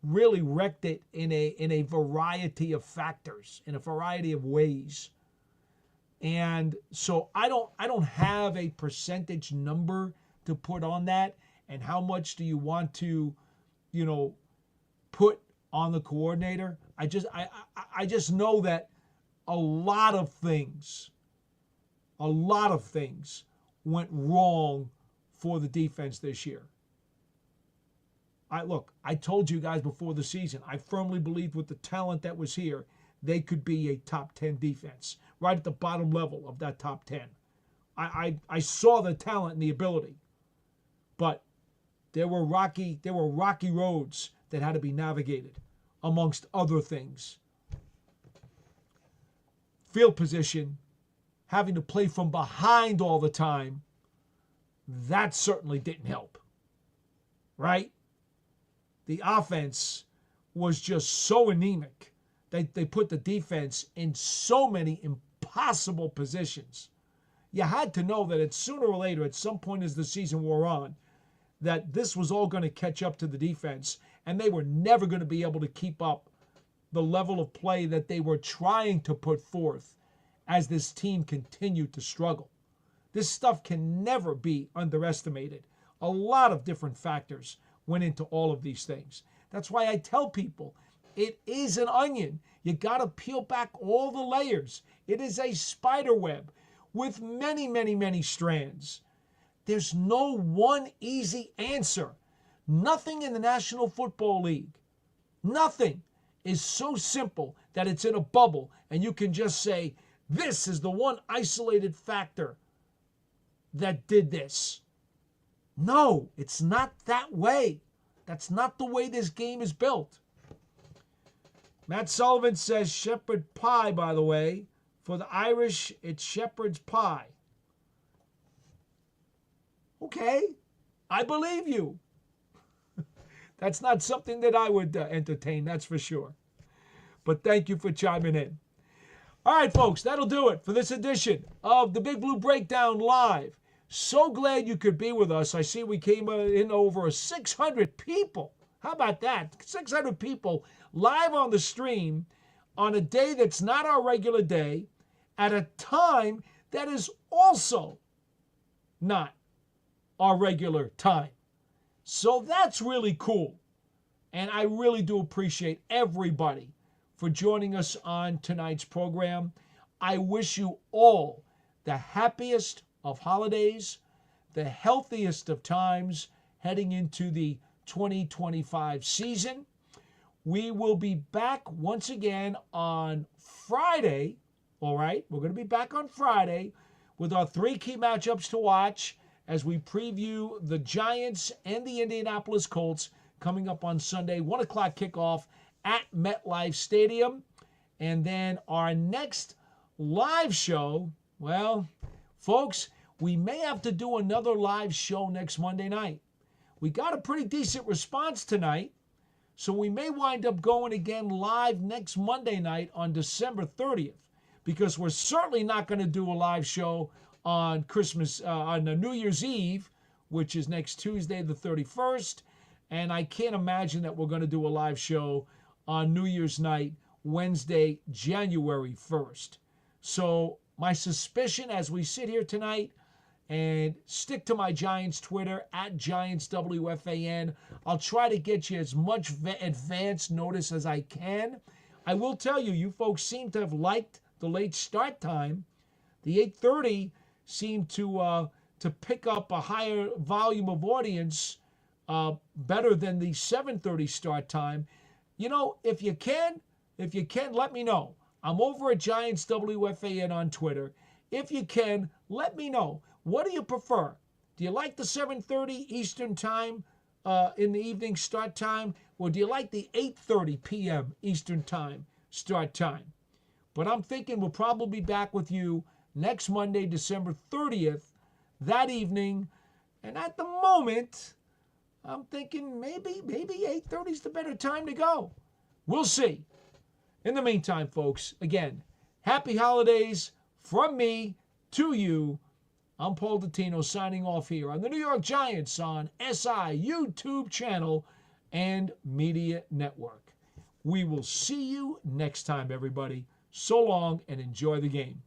really wrecked it in a variety of factors, in a variety of ways. And so I don't have a percentage number to put on that, and how much do you want to, put on the coordinator. I just know that a lot of things went wrong for the defense this year. I told you guys before the season, I firmly believed with the talent that was here, they could be a top 10 defense, right at the bottom level of that top 10. I saw the talent and the ability, but there were rocky roads that had to be navigated, amongst other things. Field position, having to play from behind all the time, that certainly didn't help, right? The offense was just so anemic. They put the defense in so many impossible positions. You had to know that sooner or later, at some point as the season wore on, that this was all going to catch up to the defense, and they were never going to be able to keep up the level of play that they were trying to put forth as this team continued to struggle. This stuff can never be underestimated. A lot of different factors went into all of these things. That's why I tell people, it is an onion. You got to peel back all the layers. It is a spider web with many, many, many strands. There's no one easy answer. Nothing in the National Football League, nothing is so simple that it's in a bubble and you can just say, this is the one isolated factor that did this. No, it's not that way. That's not the way this game is built. Matt Sullivan says shepherd pie, by the way. For the Irish, it's shepherd's pie. Okay, I believe you. That's not something that I would entertain, that's for sure. But thank you for chiming in. All right, folks, that'll do it for this edition of the Big Blue Breakdown Live. So glad you could be with us. I see we came in over 600 people. How about that? 600 people live on the stream on a day that's not our regular day at a time that is also not our regular time. So that's really cool. And I really do appreciate everybody for joining us on tonight's program. I wish you all the happiest of holidays, the healthiest of times heading into the 2025 season. We will be back once again on Friday. All right, we're going to be back on Friday with our 3 key matchups to watch as we preview the Giants and the Indianapolis Colts coming up on Sunday, 1 o'clock kickoff at MetLife Stadium. And then our next live show, well, folks, we may have to do another live show next Monday night. We got a pretty decent response tonight, so we may wind up going again live next Monday night on December 30th, because we're certainly not going to do a live show on New Year's Eve, which is next Tuesday the 31st, and I can't imagine that we're going to do a live show on New Year's night, Wednesday, January 1st. So my suspicion as we sit here tonight and stick to my Giants Twitter at GiantsWFAN, I'll try to get you as much advance notice as I can. I will tell you, you folks seem to have liked the late start time. The 8:30 seemed to pick up a higher volume of audience better than the 7:30 start time. You know, if you can, let me know. I'm over at Giants WFAN on Twitter. If you can, let me know. What do you prefer? Do you like the 7:30 Eastern time in the evening start time? Or do you like the 8:30 p.m. Eastern time start time? But I'm thinking we'll probably be back with you next Monday, December 30th, that evening. And at the moment, I'm thinking maybe 8:30 is the better time to go. We'll see. In the meantime, folks, again, happy holidays from me to you. I'm Paul Dottino signing off here on the New York Giants on SI YouTube channel and Media Network. We will see you next time, everybody. So long and enjoy the game.